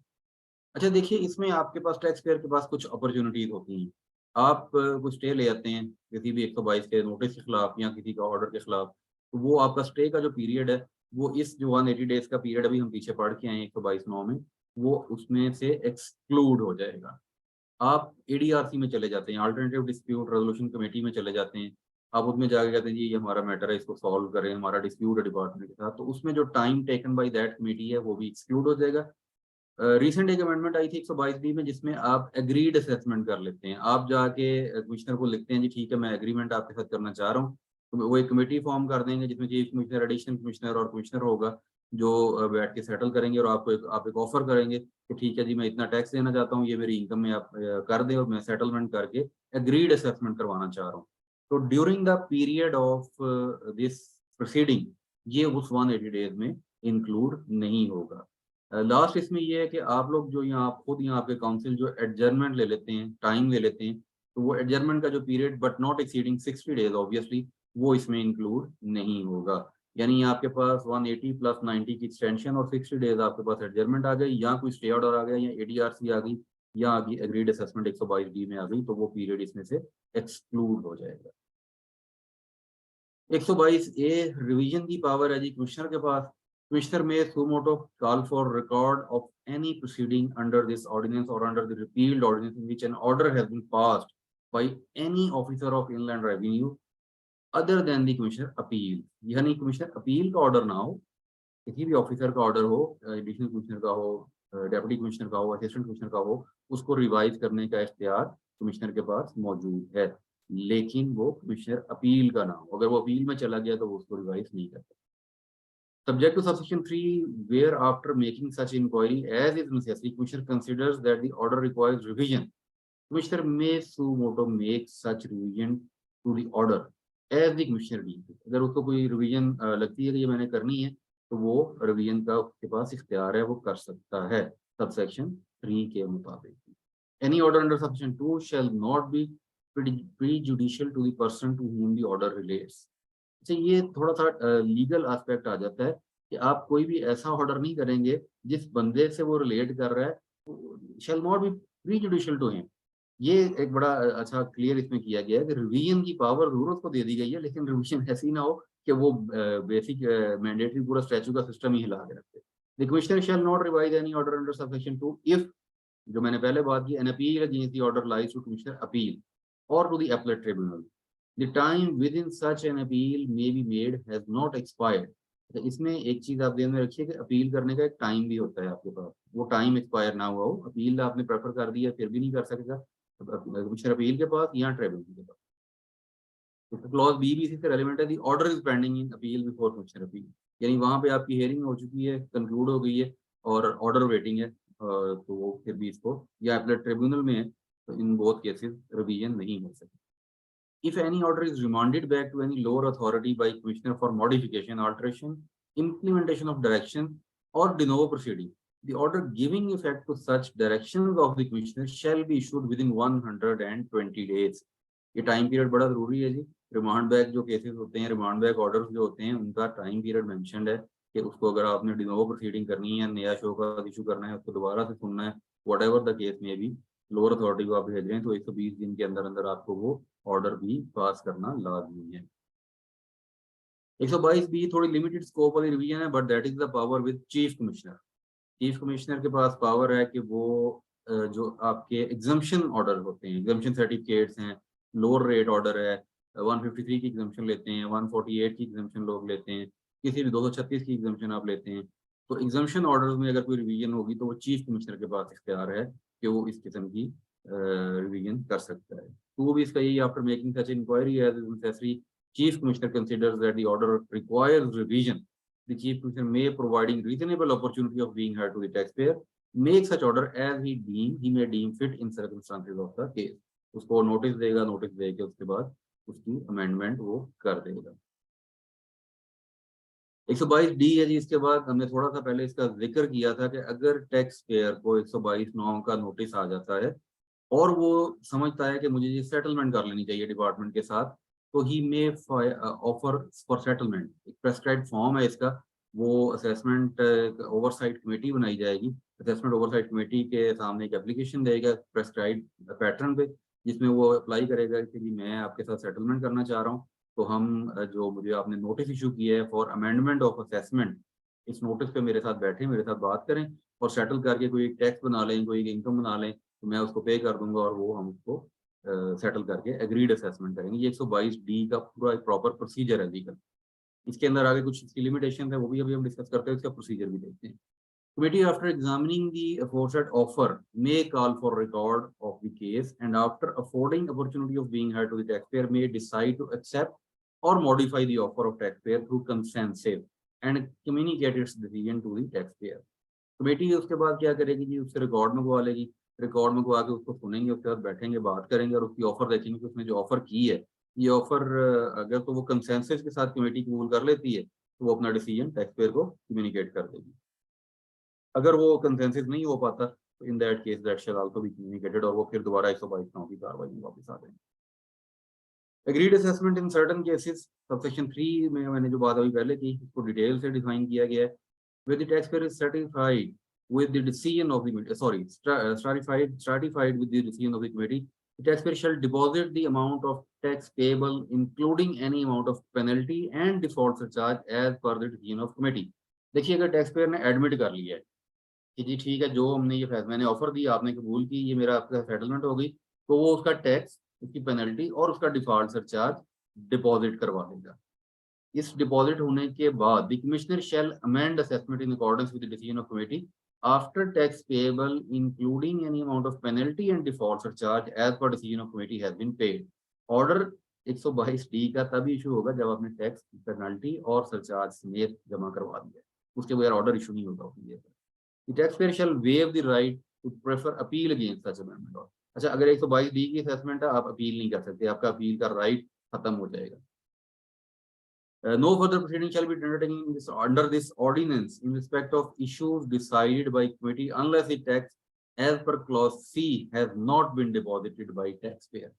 अच्छा देखिए, इसमें आपके पास tax payer के पास कुछ opportunities होती हैं। आप कुछ स्टे ले आते हैं किसी भी 122 के नोटिस के खिलाफ या किसी का ऑर्डर के खिलाफ, तो वो आपका स्टे का जो पीरियड है वो इस जो 180 डेज का पीरियड अभी हम पीछे पढ़ के आए 122(9) में, वो उसमें से एक्सक्लूड हो जाएगा। आप एडीआरसी में चले जाते हैं, अल्टरनेटिव डिस्प्यूट रेजोल्यूशन कमेटी में चले जाते हैं, आप उसमें जाके कहते हैं जी ये हमारा मैटर है, इसको सॉल्व करें, हमारा डिस्प्यूट है डिपार्टमेंट के साथ, तो उसमें जो time taken by that committee है वो भी एक्सक्लूड हो जाएगा। रिसेंट एक अमेंडमेंट आई थी 122D में, जिसमें आप एग्रीड असेसमेंट कर लेते हैं। आप जाके कमिश्नर को लिखते हैं जी ठीक है मैं एग्रीमेंट आपके साथ करना चाह रहा हूँ, तो वो एक कमेटी फॉर्म कर देंगे जिसमें चीफ कमिश्नर, एडिशनल कमिश्नर और कमिश्नर होगा, जो बैठ के सेटल करेंगे और आप एक ऑफर करेंगे कि ठीक है जी मैं इतना टैक्स देना चाहता हूँ, ये मेरी इनकम में आप कर दें और मैं सेटलमेंट करके एग्रीड असेसमेंट करवाना चाह रहा हूँ। तो during the period of this proceeding ये उस 180 डेज में इंक्लूड नहीं होगा। लास्ट इसमें ये है कि आप लोग जो यहाँ आप खुद यहाँ आपके काउंसिल जो एडजर्नमेंट ले लेते हैं, टाइम ले लेते हैं, तो वो एडजर्नमेंट का जो period but not exceeding 60 days obviously वो इसमें इंक्लूड नहीं होगा। यानी आपके पास 180 प्लस 90 की एक्सटेंशन और 60 डेज आपके पास एडजर्नमेंट आ गई, या कोई स्टे ऑर्डर आ गया, या एडीआरसी आ गई, या आगे एग्रीड असेसमेंट 122D में आ गई, तो वो पीरियड इसमें से एक्सक्लूड हो जाएगा। 122A रिवीजन की पावर है जी कमिश्नर के पास। Commissioner may suo motu call for record of any proceeding under this ordinance or under the repealed ordinance in which an order has been passed by any officer of inland revenue other than the commissioner appeal। यानी commissioner appeal का order ना हो, किसी भी officer का order हो, additional commissioner का हो, डेप्यूटी कमिश्नर का हो, असिस्टेंट कमिश्नर का हो, उसको रिवाइज करने का इख्तियार कमिश्नर के पास मौजूद है, लेकिन वो कमिश्नर अपील का ना हो। अगर वो अपील में चला गया तो वो उसको रिवाइज नहीं कर सकता। Subject to subsection 3, where after making such inquiry as is necessary, Commissioner considers that the order requires revision, Commissioner may suo motu make such revision to the order as the Commissioner deems। अगर उसको कोई revision लगती है कि ये मैंने करनी है, तो वो रिवीजन का उसके पास इख्तियार है, वो कर सकता है सबसेक्शन 3 के मुताबिक। Any order under subsection 2 shall not be prejudicial to the person to whom the order relates। अच्छा, ये थोड़ा सा लीगल एस्पेक्ट आ जाता है कि आप कोई भी ऐसा ऑर्डर नहीं करेंगे जिस बंदे से वो रिलेट कर रहा है, shall not be prejudicial to him. ये एक बड़ा अच्छा क्लियर इसमें किया गया है कि रिवीजन की पावर जरूर उसको दे दी गई है, लेकिन रिवीजन ऐसी ना हो कि वो बेसिक मैंडेटरी पूरा स्टैचू का सिस्टम ही हिला के रखते। The commissioner shall not revise any order under subsection 2 if, जो मैंने पहले बात की, an appeal against the order lies to commissioner appeal और to the appellate tribunal. The time within such an appeal may be made has not expired। तो इसमें एक चीज आप ध्यान में रखिए कि अपील करने का एक टाइम भी होता है आपके पास, वो टाइम एक्सपायर ना हुआ हो। अपील आपने प्रेफर कर दिया फिर भी नहीं कर सकेगा कमिश्नर अपील के पास या ट्रिब्यूनल के पास। क्लॉज बी भी इसी से रेलेवेंट है, दी order is pending in appeal before commissioner appeal. यानी वहां पे आपकी हियरिंग हो चुकी है, कंक्लूड हो गई है और ऑर्डर वेटिंग है, तो वो फिर भी इसको, या अपीलेट ट्रिब्यूनल में है, तो इन बोथ केसेस रिवीजन नहीं हो सकती। If any order is remanded back to any lower authority by Commissioner for modification, alteration, implementation of direction or de novo proceeding, the order giving effect to such directions of the Commissioner shall be issued within 120 days। ये time period बड़ा जरूरी है जी। Remand back जो cases होते हैं, remand back orders जो होते हैं, उनका टाइम पीरियड मेंशन्ड है कि उसको अगर आपने de novo proceeding करनी है, नया शो का इशू करना है, उसको दोबारा से सुनना है, whatever the case may be, lower authority को आप भेज रहे हैं, तो 120 दिन के अंदर अंदर आपको वो ऑर्डर भी पास करना लाजमी है। 122B थोड़ी लिमिटेड स्कोप वाली रिवीजन है, but that is the power with chief commissioner. Chief commissioner के पास पावर है कि वो जो आपके एग्जम्पशन ऑर्डर होते हैं, एग्जम्पशन सर्टिफिकेट्स हैं, लोअर रेट ऑर्डर है, 153 की एग्जम्पशन लेते हैं, 148 की एग्जम्पशन लोग लेते हैं, किसी भी 236 की एग्जम्पशन आप लेते हैं, तो एग्जम्पशन ऑर्डर में अगर कोई रिवीजन होगी तो वो चीफ कमिश्नर के पास इख्तियार है कि वो इस किस्म की रिवीजन कर सकता है। तो वो भी इसका यही, after making such inquiry as is necessary, chief commissioner considers that the order requires revision, the chief commissioner may, providing reasonable opportunity of being heard to the taxpayer, make such order as he may deem fit in circumstances of the case। उसको notice देगा, notice देके उसके बाद उसकी amendment वो कर देगा। 122D है जी। इसके बाद हमने थोड़ा सा पहले इसका जिक्र किया था कि अगर टैक्स पेयर को 122(9) का नोटिस आ जाता है और वो समझता है कि मुझे ये सेटलमेंट कर लेनी चाहिए डिपार्टमेंट के साथ, तो ही मे ऑफर फॉर सेटलमेंट। एक प्रेस्क्राइब्ड फॉर्म है इसका, वो असेसमेंट ओवरसाइट कमेटी बनाई जाएगी, असेसमेंट ओवरसाइट कमेटी के सामने एक एप्लीकेशन देगा प्रेस्क्राइब्ड पैटर्न पे, जिसमें वो अप्लाई करेगा कि जी मैं आपके साथ सेटलमेंट करना चाह रहा हूँ, तो हम जो मुझे आपने नोटिस इशू किया है फॉर अमेंडमेंट ऑफ असेसमेंट, इस नोटिस पे मेरे साथ बैठे, मेरे साथ बात करें और सेटल करके कोई टैक्स बना लें, कोई इनकम बना लें, तो मैं उसको पे कर दूंगा और वो हम उसको सेटल करके एग्रीड असेसमेंट करेंगे। ये 122D का पूरा एक प्रॉपर प्रोसीजर है लीगल। इसके अंदर आगे कुछ इसकी लिमिटेशन है, वो भी अभी हम डिस्कस करते हैं, इसका प्रोसीजर भी देखते हैं। Committee, after examining the aforesaid offer, may call for record of the case and after affording opportunity of being heard to the taxpayer may decide to accept or modify the offer of taxpayer through consensus and communicate its decision to the taxpayer. Committee उसके बाद क्या करेगी जी, उससे record मंगवा लेगी, record मंगवा के उसको सुनेंगे, उसके बाद बैठेंगे, बात करेंगे और उसकी ऑफर देखेंगे कि उसने जो ऑफर की है ये ऑफर अगर तो वो कंसेंसस के साथ कमेटी कबूल कर लेती है तो वो अपना डिसीजन टैक्सपेयर को कम्युनिकेट कर देगी। अगर वो कंसेंसस नहीं हो पाता तो in that case that shell also be communicated और वो फिर दोबारा 122 की कार्रवाई में वापस आ जाएंगे। Agreed assessment in certain cases, subsection 3 में मैंने जो बात अभी पहले की उसको डिटेल से डिफाइन किया गया है। Where the taxpayer is satisfied with the decision of the stratified with the decision of the committee, the taxpayer shall deposit the amount of tax payable, including any amount of penalty and default surcharge as per the decision of committee. देखिए, अगर taxpayer ने admit कर लिया है कि जी ठीक है, जो हमने ये फैसला, मैंने ऑफर दी, आपने कबूल की, ये मेरा आपका सेटलमेंट हो गई, तो वो उसका टैक्स, उसकी पेनल्टी और उसका डिफॉल्ट सरचार्ज डिपॉजिट करवा देगा। इस डिपॉजिट होने के बाद the commissioner shall amend assessment in accordance with the decision of committee after tax payable including any amount of penalty and default surcharge as per decision of committee has been paid. Order 122 D का तभी issue होगा जब आपने tax, penalty और surcharge समेत जमा करवा दिया, उसके बगैर ऑर्डर इशू नहीं होगा उसके लिए। The taxpayer shall waive the right to prefer appeal against such amendment. अच्छा, अगर 122 डी की असेसमेंट है, आप अपील नहीं कर सकते, आपका अपील का राइट खत्म हो जाएगा। No further proceeding shall be undertaken under this ordinance in respect of issues decided by committee unless the tax as per clause C has not been deposited by taxpayer.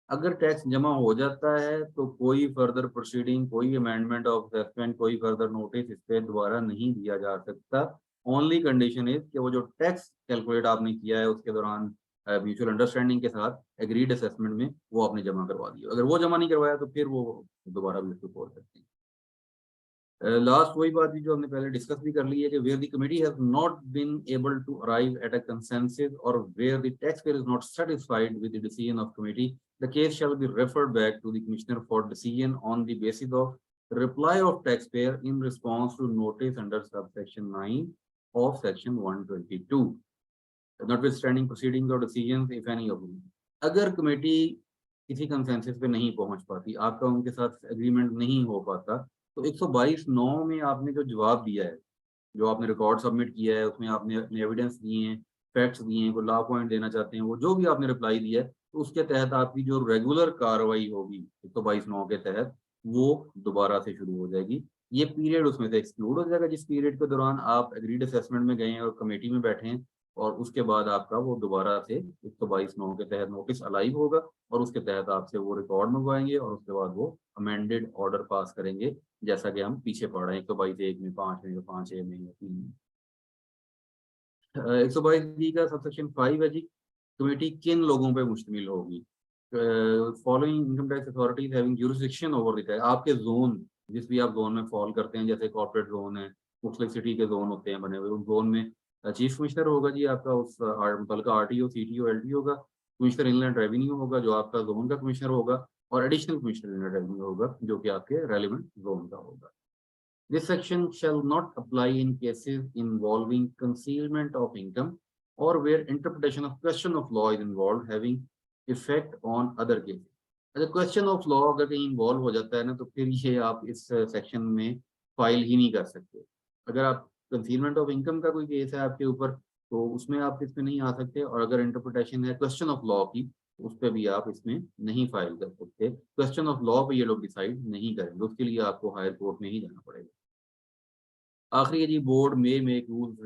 अगर tax जमा हो जाता है तो कोई फर्दर प्रोसीडिंग, कोई amendment of assessment, कोई further notice इस पे दोबारा नहीं दिया जा सकता। ओनली कंडीशन इज कि वो जो टैक्स कैलकुलेट आपने किया है उसके दौरान म्यूचुअल अंडरस्टैंडिंग के साथ एग्रीड असेसमेंट में वो आपने जमा करवा दिया। अगर वो जमा नहीं करवाया तो फिर वो दोबारा भी उसको बोल सकते हैं। लास्ट वही बात भी जो हमने पहले डिस्कस भी कर ली है कि where the committee has not been able to arrive at a consensus और where the taxpayer is not satisfied with the decision of committee, the case shall be referred back to the commissioner for decision on the basis of reply of taxpayer in response to notice under subsection 9 of section 122, notwithstanding proceedings और decisions if any of them. अगर committee किसी consensus पे नहीं पहुंच पाती, आपका उनके साथ एग्रीमेंट नहीं हो पाता, तो 122(9) में आपने जो जवाब दिया है, जो आपने रिकॉर्ड सबमिट किया है, उसमें आपने अपने एविडेंस दिए हैं, फैक्ट्स दिए हैं, कोई लॉ पॉइंट देना चाहते हैं, वो जो भी आपने रिप्लाई दिया है, तो उसके तहत आपकी जो रेगुलर कार्रवाई होगी 122(9) के तहत, वो दोबारा से शुरू हो जाएगी। ये पीरियड उसमें से एक्सक्लूड हो जाएगा जिस पीरियड के दौरान आप एग्रीड असेसमेंट में गए हैं और कमेटी में बैठे हैं, और उसके बाद आपका वो दोबारा से 122(9) के तहत नोटिस अलाइव होगा और उसके तहत आपसे वो रिकॉर्ड मंगवाएंगे और उसके बाद वो अमेंडेड ऑर्डर पास करेंगे, जैसा कि हम पीछे पढ़ रहे हैं 122(1) में, 5 में, 5(a) में या 3 में। 122 का सबसेक्शन 5 है जी, कमेटी किन लोगों पे मुश्तमिल होगी? Following income tax authorities having jurisdiction over the tax. आपके जोन, जिस भी आप जोन में फॉल करते हैं, जैसे कॉर्पोरेट जोन है, मुख्तलिफ सिटी के जोन होते हैं बने हुए, उस जोन में चीफ कमिश्नर होगा जी आपका, उस मुतलका आरटीओ, सीटीओ, एलटीओ का, कमिश्नर इनलैंड रेवेन्यू होगा जो आपका जोन का कमिश्नर होगा, और एडिशनल कमिश्नर इनलैंड रेवेन्यू होगा जो कि आपके रेलिवेंट जोन का होगा। This section shall not apply in cases involving concealment of income or where interpretation of question of law is involved having effect on other cases. अगर question of law अगर कहीं involve हो जाता है ना, तो फिर ये आप इस सेक्शन में फाइल ही नहीं कर सकते। अगर आप कंसीलमेंट ऑफ इनकम का कोई केस है आपके ऊपर, तो उसमें आप इसमें नहीं आ सकते, और अगर इंटरप्रिटेशन है क्वेश्चन ऑफ लॉ की, उस पर भी आप इसमें नहीं फाइल कर सकते। क्वेश्चन ऑफ लॉ पे ये लोग डिसाइड नहीं करेंगे, उसके लिए आपको हायर कोर्ट में ही जाना पड़ेगा। आखिरी है जी, board may make rules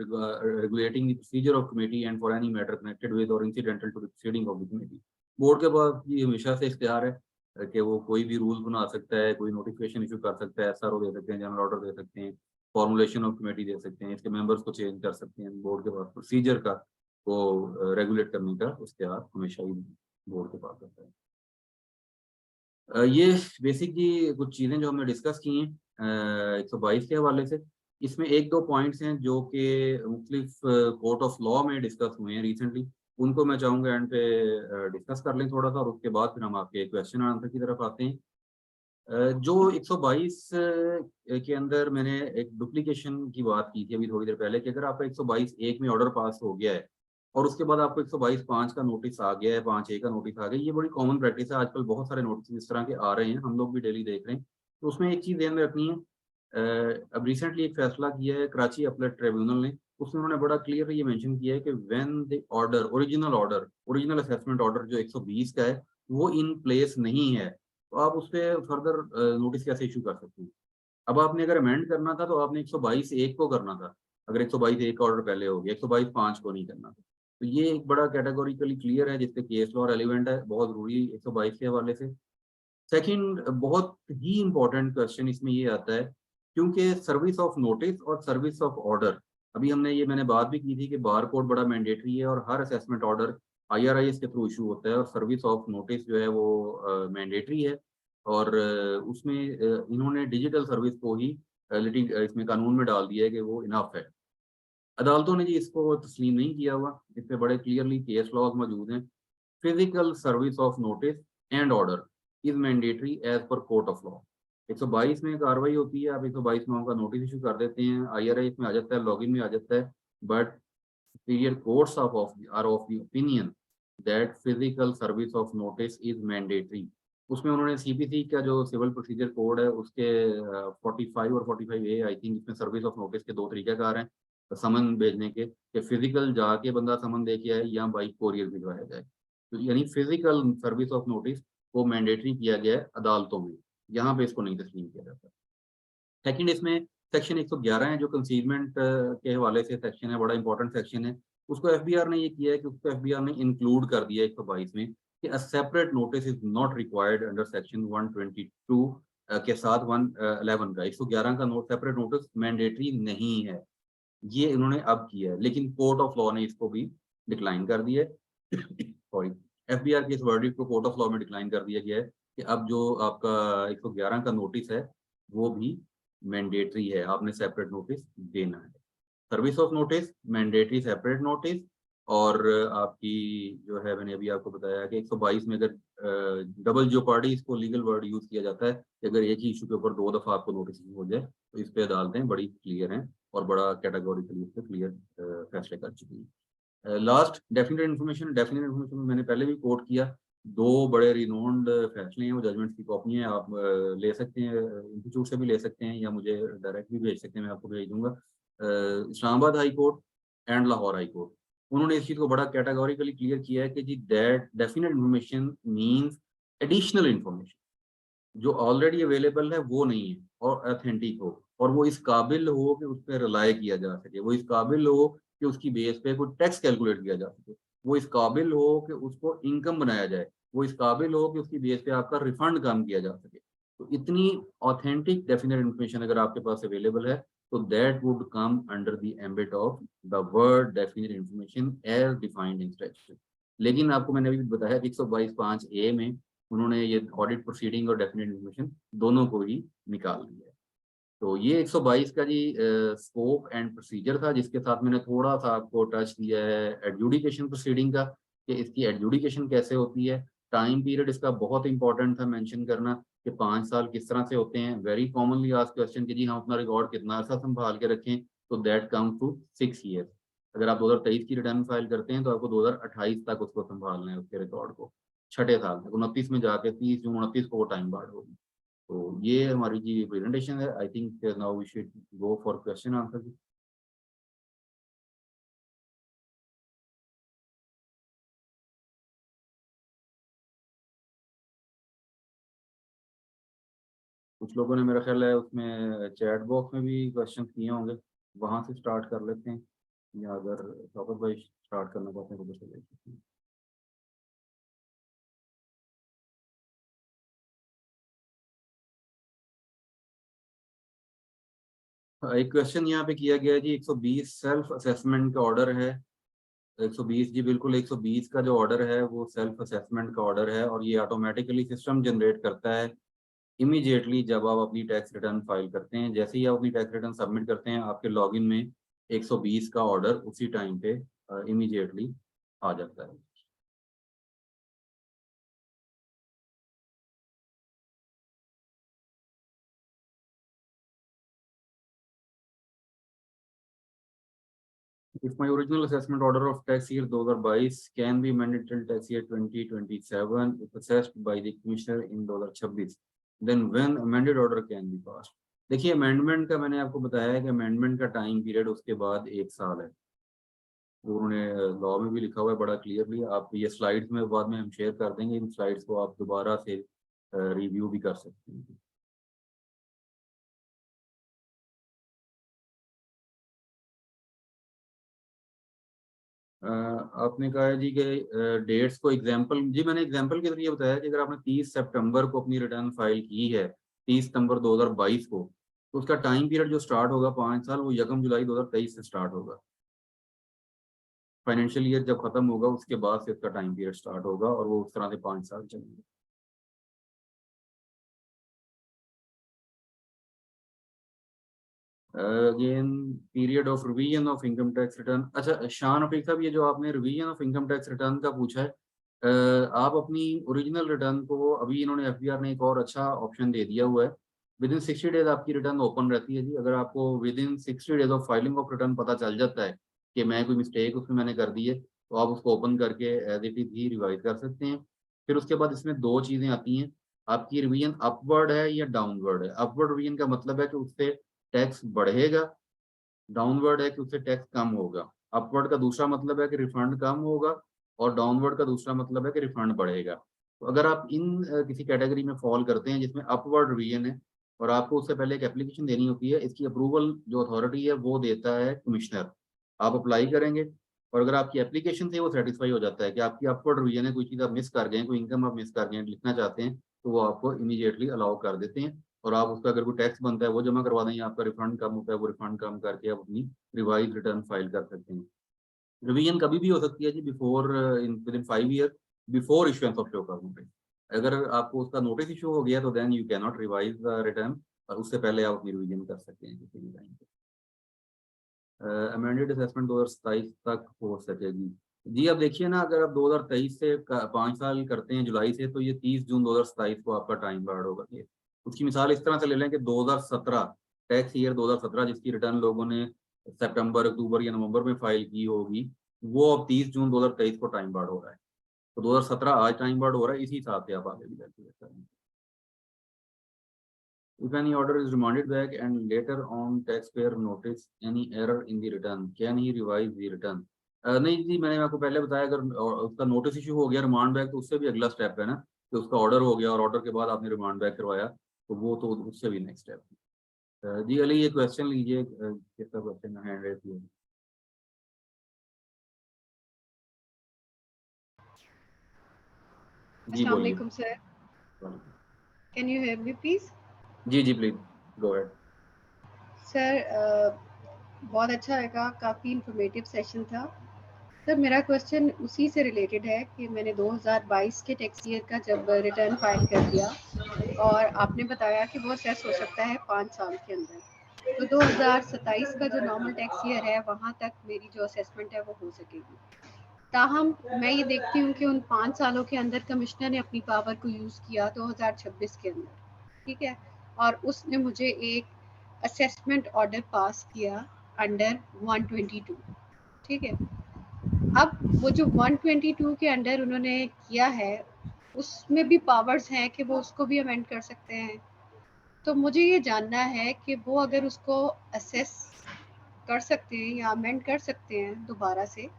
regulating the procedure of committee and for any matter connected with और incidental to the proceeding of the committee. Board के पास ये हमेशा से इख्तियार है कि वो कोई भी रूल बना सकता है, कोई नोटिफिकेशन इशू कर सकता है, एसआरओ दे सकते हैं, जनरल ऑर्डर दे सकते हैं, फॉर्मुलेशन ऑफ कमेटी दे सकते हैं, इसके मेंबर्स को चेंज कर सकते हैं। बोर्ड के पास प्रोसीजर का को रेगुलेट करने का इख्तियार हमेशा ही बोर्ड के पास रहता है। ये बेसिक जी कुछ चीज़ें जो हमने डिस्कस की हैं 122 के हवाले से। इसमें एक दो पॉइंट्स हैं जो कि मुख्तलिफ कोर्ट ऑफ लॉ में डिस्कस हुए हैं रिसेंटली, उनको मैं चाहूँगा एंड पे डिस्कस कर लें थोड़ा सा, और उसके बाद फिर हम आपके क्वेश्चन और आंसर की तरफ आते हैं। जो 122 के अंदर मैंने एक डुप्लीकेशन की बात की थी अभी थोड़ी देर पहले कि अगर आपका 122 एक में ऑर्डर पास हो गया है और उसके बाद आपको 122 5 का नोटिस आ गया है, 5 ए का नोटिस आ गया, ये बड़ी कॉमन प्रैक्टिस है। आजकल बहुत सारे नोटिस इस तरह के आ रहे हैं, हम लोग भी डेली देख रहे हैं। तो उसमें एक चीज़ ध्यान में रखनी है, अब रिसेंटली एक फैसला किया है कराची अपीलेट ट्रिब्यूनल ने, उसमें उन्होंने बड़ा क्लियरली ये मेंशन किया है कि when the order, original assessment order जो 120 का है, वो इन प्लेस नहीं है, तो आप उस पे फर्दर नोटिस कैसे इश्यू कर सकते हैं। अब आपने अगर अमेंड करना था तो आपने 122 एक को करना था, अगर 122 एक का ऑर्डर पहले हो गया, 122 5 को नहीं करना था। तो ये एक बड़ा कैटेगोरिकली क्लियर है जिसपे केस लॉ रेलिवेंट है, बहुत ज़रूरी 122 के हवाले से। सेकंड बहुत ही इम्पोर्टेंट क्वेश्चन इसमें ये आता है, क्योंकि सर्विस ऑफ नोटिस और सर्विस ऑफ ऑर्डर, अभी मैंने बात भी की थी कि बार कोड बड़ा मैंडेटरी है और हर असेसमेंट ऑर्डर आईआरआईएस के थ्रू इशू होता है और सर्विस ऑफ नोटिस जो है वो मैंडेटरी है। और उसमें इन्होंने डिजिटल सर्विस को ही इसमें कानून में डाल दिया है कि वो इनफ है। अदालतों ने जी इसको तस्लीम नहीं किया हुआ, इस पे बड़े क्लियरली केस लॉज मौजूद हैं। Physical service of notice and order is mandatory as per court of law. 122 में कार्रवाई होती है, आप 122 में का नोटिस इशू कर देते हैं, आईआरआई इसमें आ जाता है, लॉगिन में आ जाता है, but superior courts are of the opinion that physical service of notice is mandatory। उसमें उन्होंने सीपीसी का जो सिविल प्रोसीजर कोड है उसके 45 और 45A आई थिंक इसमें सर्विस ऑफ नोटिस के दो तरीकाकार हैं समन भेजने के, कि फिजिकल जाके बंदा समन दे के आए या बाई कोरियर भिजवाया जाए। तो यानी फिजिकल सर्विस ऑफ नोटिस को मैंडेटरी किया गया है अदालतों में, यहाँ पे इसको नहीं तस्लीम किया जाता। सेकंड इसमें सेक्शन 111 है जो कंसीलमेंट के हवाले से सेक्शन है, बड़ा इंपॉर्टेंट सेक्शन है। उसको एफबीआर ने ये किया है कि उसको एफबीआर ने इंक्लूड कर दिया है 122 में कि a separate notice is not required under section 122 के साथ 111 का 111 का नोट सेपरेट नोटिस मैंडेटरी नहीं है। ये इन्होंने अब किया है, लेकिन कोर्ट ऑफ लॉ ने इसको भी डिक्लाइन कर दिया है। सॉरी, एफबीआर के इस वर्डिक्ट को कोर्ट ऑफ लॉ में डिक्लाइन कर दिया गया है कि अब जो आपका 111 का नोटिस है वो भी मैंडेटरी है, आपने सेपरेट नोटिस देना है। Service of notice mandatory separate notice, और आपकी जो है मैंने अभी आपको बताया कि 122 में अगर डबल जेओपार्डी इसको लीगल वर्ड यूज किया जाता है कि अगर एक ही इशू के ऊपर दो दफा आपको नोटिस हो जाए, तो इस पे अदालतें बड़ी क्लियर हैं और बड़ा कैटेगोरिकली इस पे क्लियर फैसले कर चुकी हैं। लास्ट डेफिनेट इन्फॉर्मेशन में मैंने पहले भी कोट किया, दो बड़े रिनोन्ड फैसले हैं, वो जजमेंट्स की कॉपी हैं, आप ले सकते हैं, इंस्टीट्यूट से भी ले सकते हैं या मुझे डायरेक्ट भी भेज सकते हैं, मैं आपको भेज दूंगा। Islamabad high court and Lahore high court, उन्होंने इस चीज को बड़ा कैटेगोरिकली क्लियर किया है कि जी that definite information means additional information जो ऑलरेडी अवेलेबल है वो नहीं है और ऑथेंटिक हो, और वो इस काबिल हो कि उस पर रिलाय किया जा सके, वो इस काबिल हो कि उसकी बेस पे कोई टैक्स कैलकुलेट किया जा सके, वो इस काबिल हो कि उसको इनकम बनाया जाए, वो इस काबिल हो कि उसकी बेस पे आपका रिफंड काम किया जा सके। तो इतनी ऑथेंटिक डेफिनेट इन्फॉर्मेशन अगर आपके पास अवेलेबल है तो that would come under the ambit of the word definite information as defined in statute. लेकिन आपको मैंने अभी बताया कि 122(5)A में उन्होंने ये ऑडिट प्रोसीडिंग और डेफिनेट इन्फॉर्मेशन दोनों को ही निकाल दिया है। तो ये 122 का जी स्कोप एंड प्रोसीजर था, जिसके साथ मैंने थोड़ा सा आपको टच किया है एडजुडिकेशन प्रोसीडिंग का कि इसकी एडजुडिकेशन कैसे होती है। टाइम पीरियड इसका बहुत इंपॉर्टेंट था मेंशन करना कि 5 साल किस तरह से होते हैं। वेरी कॉमनली आस्क्ड क्वेश्चन कि जी हम अपना रिकॉर्ड कितना अर्सा संभाल के रखें, तो दैट कम टू 6 ईयर्स। अगर आप 2023 की रिटर्न फाइल करते हैं तो आपको 2028 तक उसको संभालना है, उसके रिकॉर्ड को, छठे साल तक, 29 में जाके 30 जून 29 को वो टाइम बार होगी। तो ये हमारी जी प्रेजेंटेशन है। I think now we should go for question answer. कुछ लोगों ने मेरा ख्याल है उसमें चैट बॉक्स में भी क्वेश्चन किए होंगे, वहां से स्टार्ट कर लेते हैं, या अगर शौकत भाई स्टार्ट करना चाहते हैं तो चले सकते हैं। एक क्वेश्चन यहाँ पे किया गया है जी, 120 सेल्फ असेसमेंट का ऑर्डर है। 120 जी बिल्कुल, 120 का जो ऑर्डर है वो सेल्फ असेसमेंट का ऑर्डर है और ये ऑटोमेटिकली सिस्टम जनरेट करता है इमीडिएटली जब आप अपनी टैक्स रिटर्न फाइल करते हैं। जैसे ही आप अपनी टैक्स रिटर्न सबमिट करते हैं आपके लॉगिन में 120 का ऑर्डर उसी टाइम पे इमीडिएटली आ जाता है। If my original assessment order of tax year 2022 can be amended till tax year 2027 if assessed by the commissioner in 2026, then when amended order can be passed? देखिए amendment का मैंने आपको बताया है कि अमेंडमेंट का टाइम पीरियड उसके बाद 1 साल है, वो उन्होंने लॉ में भी लिखा हुआ है बड़ा क्लियरली। आप ये स्लाइड्स में बाद में हम शेयर कर देंगे, इन स्लाइड्स को आप दोबारा से रिव्यू भी कर सकते हैं। आपने कहा है जी कि डेट्स को एग्जांपल, जी मैंने एग्जांपल के जरिए बताया कि अगर आपने 30 सितंबर को अपनी रिटर्न फाइल की है 30 सितंबर 2022 को, तो उसका टाइम पीरियड जो स्टार्ट होगा 5 साल, वो 1 जुलाई 2023 से स्टार्ट होगा। फाइनेंशियल ईयर जब खत्म होगा उसके बाद से उसका टाइम पीरियड स्टार्ट होगा और वो उस तरह से 5 साल चलेंगे। Again period of revision of income tax return. अच्छा शान अफीक साहब, ये जो आपने revision of income tax return का पूछा है, आप अपनी ओरिजिनल रिटर्न को, अभी इन्होंने एफबीआर ने एक और अच्छा ऑप्शन दे दिया हुआ है, विद इन 60 डेज आपकी रिटर्न ओपन रहती है जी। अगर आपको with in 60 days of filing of return पता चल जाता है कि मैं कोई मिस्टेक उसमें मैंने कर दी है, तो आप उसको ओपन करके as it is he revise कर सकते हैं। फिर उसके बाद इसमें 2 चीज़ें आती हैं, आपकी रिवीजन अपवर्ड है या डाउनवर्ड है। अपवर्ड रिवीजन का मतलब है कि उससे टैक्स बढ़ेगा, डाउनवर्ड है कि उससे टैक्स कम होगा। अपवर्ड का दूसरा मतलब है कि रिफंड कम होगा और डाउनवर्ड का दूसरा मतलब है कि रिफंड बढ़ेगा। तो अगर आप इन किसी कैटेगरी में फॉल करते हैं जिसमें अपवर्ड रिवीजन है और आपको उससे पहले एक एप्लीकेशन देनी होती है, इसकी अप्रूवल जो अथॉरिटी है वो देता है कमिश्नर। आप अप्लाई करेंगे और अगर आपकी एप्लीकेशन से वो सेटिस्फाई हो जाता है कि आपकी अपवर्ड रिवीजन है, कोई चीज़ आप मिस कर गए हैं, कोई इनकम आप मिस कर गए हैं, लिखना चाहते हैं, तो वो आपको इमीडिएटली अलाउ कर देते हैं और आप उसका अगर कोई टैक्स बनता है वो जमा करवा दें, आपका रिफंड कम होता है वो रिफंड कम करके आप अपनी रिवाइज रिटर्न फाइल कर सकते हैं। रिवीजन कभी भी हो सकती है जी, before in within 5 year before issuance of show cause notice. अगर आपको उसका नोटिस इशू हो गया तो then you can not revise the return, और उससे पहले आप अपनी रिवीजन कर सकते हैं किसी भी टाइम पे। अमेंडेड असेसमेंट 2027 तक हो सकेगी जी। अब देखिए ना, अगर आप 2023 से 5 साल करते हैं जुलाई से, तो ये 30 जून 2027 को आपका टाइम बार्ड होगा। ये उसकी मिसाल इस तरह से ले लें कि 2017 टैक्स ईयर 2017 जिसकी रिटर्न लोगों ने सितंबर, अक्टूबर या नवंबर में फाइल की होगी, वो अब 30 जून 2023 को टाइम बार्ड हो रहा है। तो 2017 आज टाइम बार्ड हो रहा है, इसी हिसाब से आप आगे भी कैलकुलेट करेंगे। If any order is remanded back and later on taxpayer notice any error in the return, can he revise the return? नहीं जी, मैंने आपको पहले बताया, अगर उसका नोटिस इशू हो गया रिमांड बैक, तो उससे भी अगला स्टेप है ना कि उसका ऑर्डर हो गया और ऑर्डर के बाद आपने रिमांड बैक करवाया, तो वो तो उससे भी नेक्स्ट स्टेप। जी अली, ये क्वेश्चन लीजिए, किसका क्वेश्चन हैंड रेज किया? जी अस्सलाम बोलिए। वालेकुम sir, can you hear me please? जी प्लीज गो अहेड। सर बहुत अच्छा लगा, काफ़ी इंफॉर्मेटिव सेशन था। सर मेरा क्वेश्चन उसी से रिलेटेड है कि मैंने 2022 के टैक्स ईयर का जब रिटर्न फाइल कर दिया और आपने बताया कि वो असेस हो सकता है 5 साल के अंदर, तो 2027 का जो नॉर्मल टैक्स ईयर है वहाँ तक मेरी जो असेसमेंट है वो हो सकेगी। ताहम मैं ये देखती हूँ कि उन 5 सालों के अंदर कमिश्नर ने अपनी पावर को यूज़ किया 2026 के अंदर, ठीक है, और उसने मुझे एक असेसमेंट ऑर्डर पास किया अंडर 122, ठीक है। अब वो जो 122 के अंडर उन्होंने किया है उसमें भी पावर्स हैं कि वो उसको भी अमेंड कर सकते हैं। तो मुझे ये जानना है कि वो अगर उसको असेस कर सकते हैं या अमेंड कर सकते हैं दोबारा से,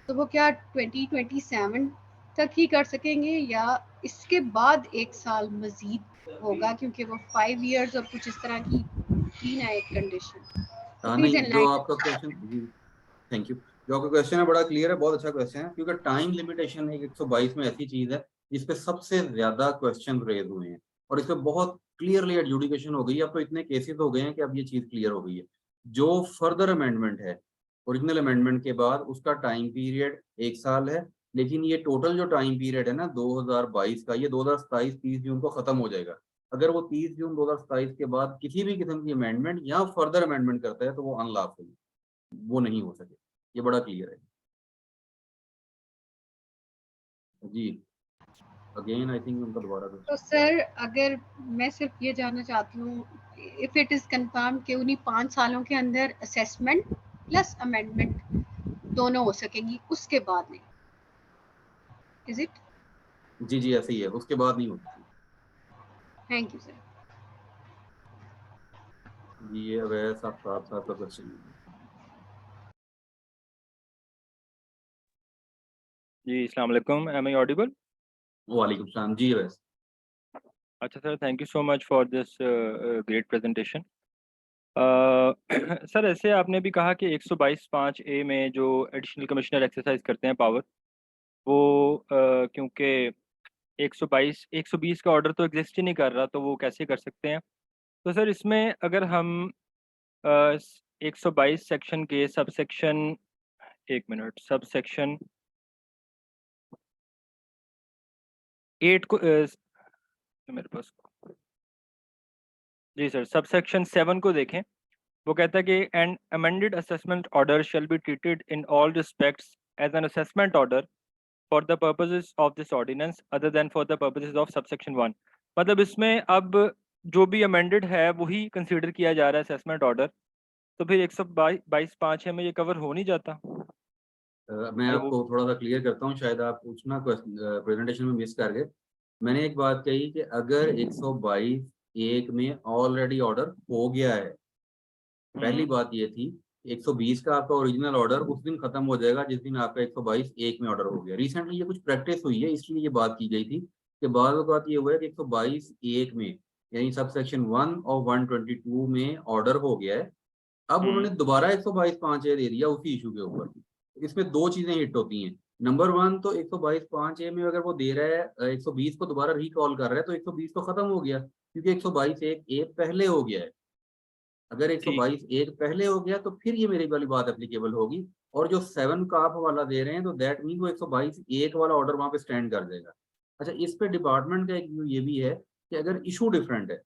तो वो क्या 2027 तक ही कर सकेंगे या इसके बाद 1 साल मजीद होगा, क्योंकि वो 5 इयर्स और कुछ इस तरह की थी ना एक कंडीशन। तो प्लीज नहीं, जो आपका एनलाइटन। क्वेश्चन, जी थैंक यू, जो आपका क्वेश्चन है बड़ा क्लियर है, बहुत अच्छा क्वेश्चन है, क्योंकि टाइम लिमिटेशन है 122 में ऐसी चीज है जिस पे सबसे ज्यादा क्वेश्चन रेज हुए हैं और इस पे बहुत क्लियरली एडजुडिकेशन हो गई है। अब तो इतने केसेस हो गए हैं कि अब ये चीज क्लियर हो गई है। जो फर्दर अमेंडमेंट है ओरिजिनल अमेंडमेंट के बाद, उसका टाइम पीरियड 1 साल है, लेकिन ये टोटल जो टाइम पीरियड है ना 2022 का, ये 2027 30 जून को खत्म हो जाएगा। अगर वो 30 जून 2027 के बाद किसी भी किस्म की अमेंडमेंट या फर्दर अमेंडमेंट करता है तो वो अनलॉफुल, वो नहीं हो सके। ये बड़ा क्लियर है जी। अगेन आई थिंक उनका दोबारा तो सर अगर मैं सिर्फ ये जानना चाहती हूँ, इफ इट इज कंफर्म कि उन्हीं 5 सालों के अंदर असेसमेंट प्लस अमेंडमेंट दोनों हो सकेंगी उसके बाद नहीं, इज इट? जी जी ऐसे ही है, उसके बाद नहीं होती। Thank you sir. जी ये अवैस आफ्ताब साहब का क्वेश्चन है। जी अस्सलाम वालेकुम, एम आई ऑडिबल? वालेकुम सलाम जी अवैस। अच्छा sir, thank you so much for this great presentation. Sir ऐसे आपने भी कहा कि 122(5)A में जो एडिशनल कमिश्नर एक्सरसाइज करते हैं पावर, वो क्योंकि 120 का ऑर्डर तो एग्जिस्ट ही नहीं कर रहा, तो वो कैसे कर सकते हैं? तो सर इसमें अगर हम 122 सेक्शन के सब सेक्शन, एक मिनट, सब सेक्शन 8 को मेरे पास, जी सर, सब सेक्शन 7 को देखें। वो कहता है कि an amended assessment order shall be treated in all respects as an assessment order for the purposes of this ordinance other than for the purposes of subsection 1। मतलब इसमें अब जो भी अमेंडेड है वही कंसीडर किया जा रहा है असेसमेंट ऑर्डर, तो फिर 122(5) है में ये कवर हो नहीं जाता? मैं आई आपको थोड़ा सा क्लियर करता हूँ, शायद आप कुछ ना प्रेजेंटेशन में मिस कर गए। मैंने एक बात कही कि अगर 122(1) में ऑलरेडी ऑर्डर हो गया है, पहली बात ये थी 120 का आपका ओरिजिनल ऑर्डर उस दिन खत्म हो जाएगा जिस दिन आपका 122(1) में ऑर्डर हो गया। रिसेंटली ये कुछ प्रैक्टिस हुई है, इसलिए ये बात की गई थी कि बाद बात ये हुआ है कि 122(1) में यानी सब सेक्शन 1 और 122 में ऑर्डर हो गया है, अब उन्होंने दोबारा 122(5)A दे दिया उसी इशू के ऊपर। इसमें दो चीजें हिट होती हैं। नंबर वन, तो 122(5)A में अगर वो दे रहा है 120 को दोबारा रिकॉल कर रहा है तो 120 तो खत्म हो गया, क्योंकि 122(1)A पहले हो गया है। अगर ठीक। 122(1) पहले हो गया तो फिर ये मेरी वाली बात एप्लीकेबल होगी, और जो 7 काफ वाला दे रहे हैं तो दैट मीन वो 122(1) वाला ऑर्डर वहां पे स्टैंड कर देगा। अच्छा, इस पे डिपार्टमेंट का एक व्यू ये भी है कि अगर इशू डिफरेंट है,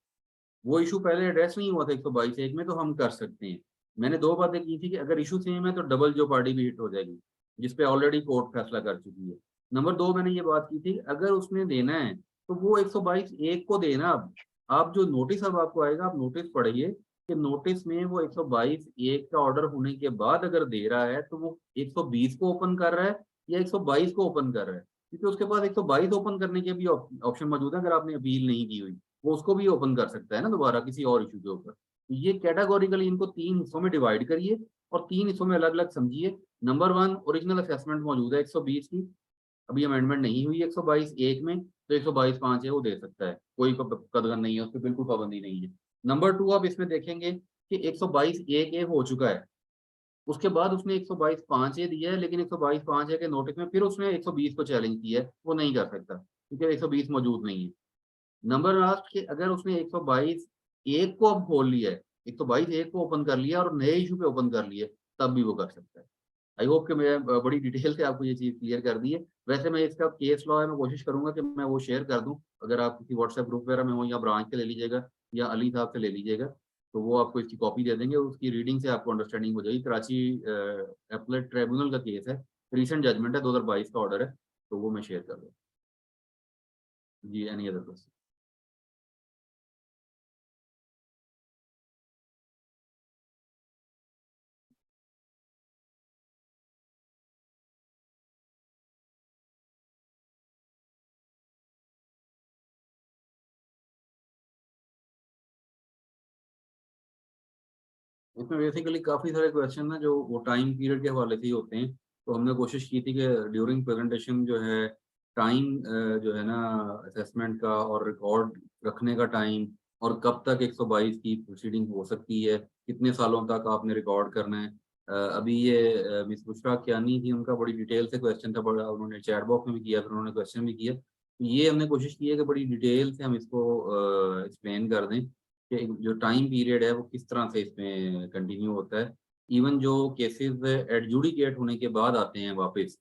वो इशू पहले एड्रेस नहीं हुआ था 122(1) में, तो हम कर सकते हैं। मैंने दो बातें की थी कि अगर इशू सेम है तो डबल जो पार्टी भी हिट हो जाएगी, जिसपे ऑलरेडी कोर्ट फैसला कर चुकी है। नंबर दो, मैंने ये बात की थी अगर उसने देना है तो वो 122(1) को देना। अब आप जो नोटिस अब आपको आएगा, आप नोटिस पढ़िए कि नोटिस में वो 122(1) का ऑर्डर होने के बाद अगर दे रहा है तो वो 120 को ओपन कर रहा है या 122 को ओपन कर रहा है, क्योंकि उसके पास 122 ओपन करने के भी ऑप्शन मौजूद है अगर आपने अपील नहीं की हुई, वो उसको भी ओपन कर सकता है ना दोबारा किसी और इशू के ऊपर। तो ये कैटेगोरिकली इनको 3 हिस्सों में डिवाइड करिए और 3 हिस्सों में अलग अलग समझिए। नंबर वन, ओरिजिनल असेसमेंट मौजूद है 120 की, अभी अमेंडमेंट नहीं हुई 122(1) में, तो 122(5) है वो दे सकता है, कोई कदगन नहीं है उस पर, बिल्कुल पाबंदी नहीं है। नंबर टू, आप इसमें देखेंगे कि 122(1)A हो चुका है, उसके बाद उसने 122(5)A दिया है, लेकिन 122(5)A के नोटिस में फिर उसने 120 को चैलेंज किया है, वो नहीं कर सकता क्योंकि 120 मौजूद नहीं है। नंबर लास्ट के अगर उसने 122(1) को अब खोल लिया है, 122(1) को ओपन कर लिया और नए इशू पे ओपन कर लिए, तब भी वो कर सकता है। आई होप कि मैं बड़ी डिटेल से आपको ये चीज़ क्लियर कर दी है। वैसे मैं इसका केस लॉ है, मैं कोशिश करूंगा कि मैं वो शेयर कर दूं, अगर आप किसी व्हाट्सएप ग्रुप वगैरह में हो या ब्रांच से ले लीजिएगा या अली साहब से ले लीजिएगा, तो वो आपको इसकी कॉपी दे देंगे, उसकी रीडिंग से आपको अंडरस्टैंडिंग हो जाएगी। कराची एपलेट ट्रिब्यूनल का केस है, रिसेंट जजमेंट है, 2022 का ऑर्डर है, तो वो मैं शेयर कर दूँ। जी, एनी अदर क्वेश्चन? इसमें बेसिकली काफ़ी सारे क्वेश्चन हैं जो वो टाइम पीरियड के हवाले से ही होते हैं, तो हमने कोशिश की थी कि ड्यूरिंग प्रेजेंटेशन जो है टाइम जो है ना असेसमेंट का और रिकॉर्ड रखने का टाइम, और कब तक 122 की प्रोसीडिंग हो सकती है, कितने सालों तक आपने रिकॉर्ड करना है। अभी ये मिस बुशरा कियानी थी, उनका बड़ी डिटेल से क्वेश्चन था, बड़ा उन्होंने चैट बॉक्स में भी किया, फिर उन्होंने क्वेश्चन भी किया, तो ये हमने कोशिश की है कि बड़ी डिटेल से हम इसको एक्सप्लेन कर दें कि जो टाइम पीरियड है वो किस तरह से इसमें कंटिन्यू होता है। इवन जो केसेस एडजुडिकेट होने के बाद आते हैं वापस,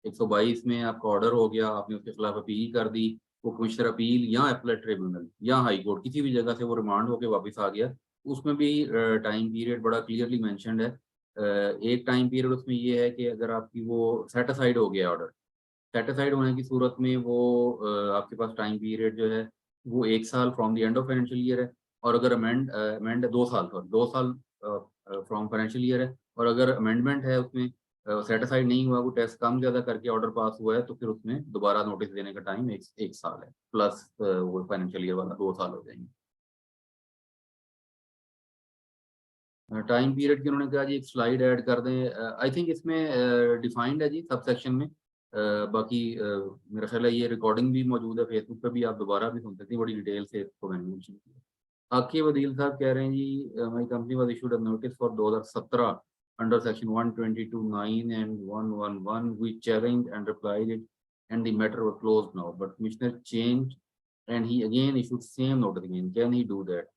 122 में आपका ऑर्डर हो गया, आपने उसके खिलाफ अपील कर दी, वो कमिश्नर अपील या एपलेट ट्रिब्यूनल या हाई कोर्ट किसी भी जगह से वो रिमांड होकर वापस आ गया, उसमें भी टाइम पीरियड बड़ा क्लियरली मेंशन्ड है। एक टाइम पीरियड उसमें ये है कि अगर आपकी वो सेट असाइड हो गया ऑर्डर, सेट असाइड होने की सूरत में वो आपके पास टाइम पीरियड जो है वो 1 साल from the end of financial year है, और अगर अमेंड 2 साल फ्रॉम फाइनेंशियल ईयर है, और अगर अमेंडमेंट है उसमें सेटिस्फाइड नहीं हुआ, वो टेस्ट कम ज़्यादा करके ऑर्डर पास हुआ है, तो फिर उसमें दोबारा नोटिस देने का टाइम एक साल है, प्लस वो फाइनेंशियल ईयर वाला 2 साल हो जाएंगे। टाइम पीरियड की उन्होंने कहा जी एक स्लाइड ऐड कर दें। आई थिंक इसमें डिफाइंड है जी सब सेक्शन में। बाकी मेरा ख्याल है ये रिकॉर्डिंग भी मौजूद है फेसबुक पे भी, आप दोबारा भी सुन सकते हैं, बड़ी डिटेल से इसको मैंने मेंशन किया। आकी वदील साहब कह रहे हैं जी my company was issued a notice for 2017 under section 122(9) and 111 we challenged and replied it and the matter was closed now, but commissioner changed and he again issued same notice again, can he do that?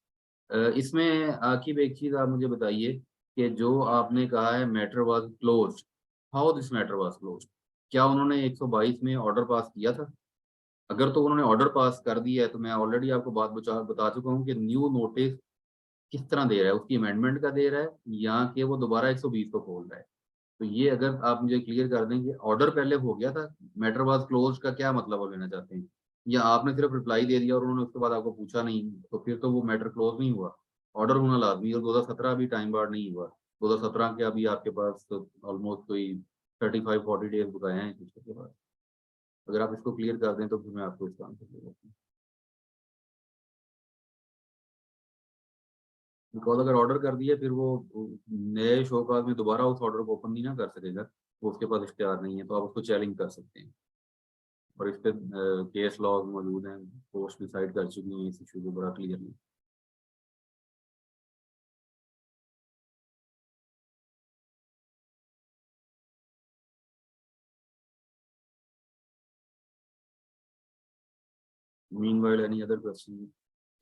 इसमें आकिब एक चीज आप मुझे बताइए कि जो आपने कहा है matter was closed, how this matter was closed? क्या उन्होंने 122 में ऑर्डर पास किया था? अगर तो उन्होंने ऑर्डर पास कर दिया है तो मैं ऑलरेडी आपको बात बता चुका हूँ कि न्यू नोटिस किस तरह दे रहा है, उसकी अमेंडमेंट का दे रहा है या कि वो दोबारा 120 को खोल रहा है। तो ये अगर आप मुझे क्लियर कर दें कि ऑर्डर पहले हो गया था, मैटर वाज क्लोज्ड का क्या मतलब आप लेना चाहते हैं, या आपने सिर्फ रिप्लाई दे दिया और उन्होंने उसके बाद आपको पूछा नहीं, तो फिर तो वो मैटर क्लोज नहीं हुआ। ऑर्डर होना लाजमी, और 2017 अभी टाइम बार नहीं हुआ। 2017 के अभी आपके पास ऑलमोस्ट कोई 35-40 डेज बताए हैं कुछ के बाद। अगर आप इसको क्लियर कर दें तो फिर मैं आपको इसका आंसर दे देता हूँ। बिकॉज अगर ऑर्डर कर दिया फिर वो नए शो कार्ड में दोबारा उस ऑर्डर को ओपन नहीं ना कर सकेगा, वो उसके पास इख्तियार नहीं है, तो आप उसको चैलेंज कर सकते हैं। और इस पे केस लॉज मौजूद हैं, पोस्ट डिसाइड कर चुकी हैं इस इशू को बड़ा clearly. Meanwhile any other question?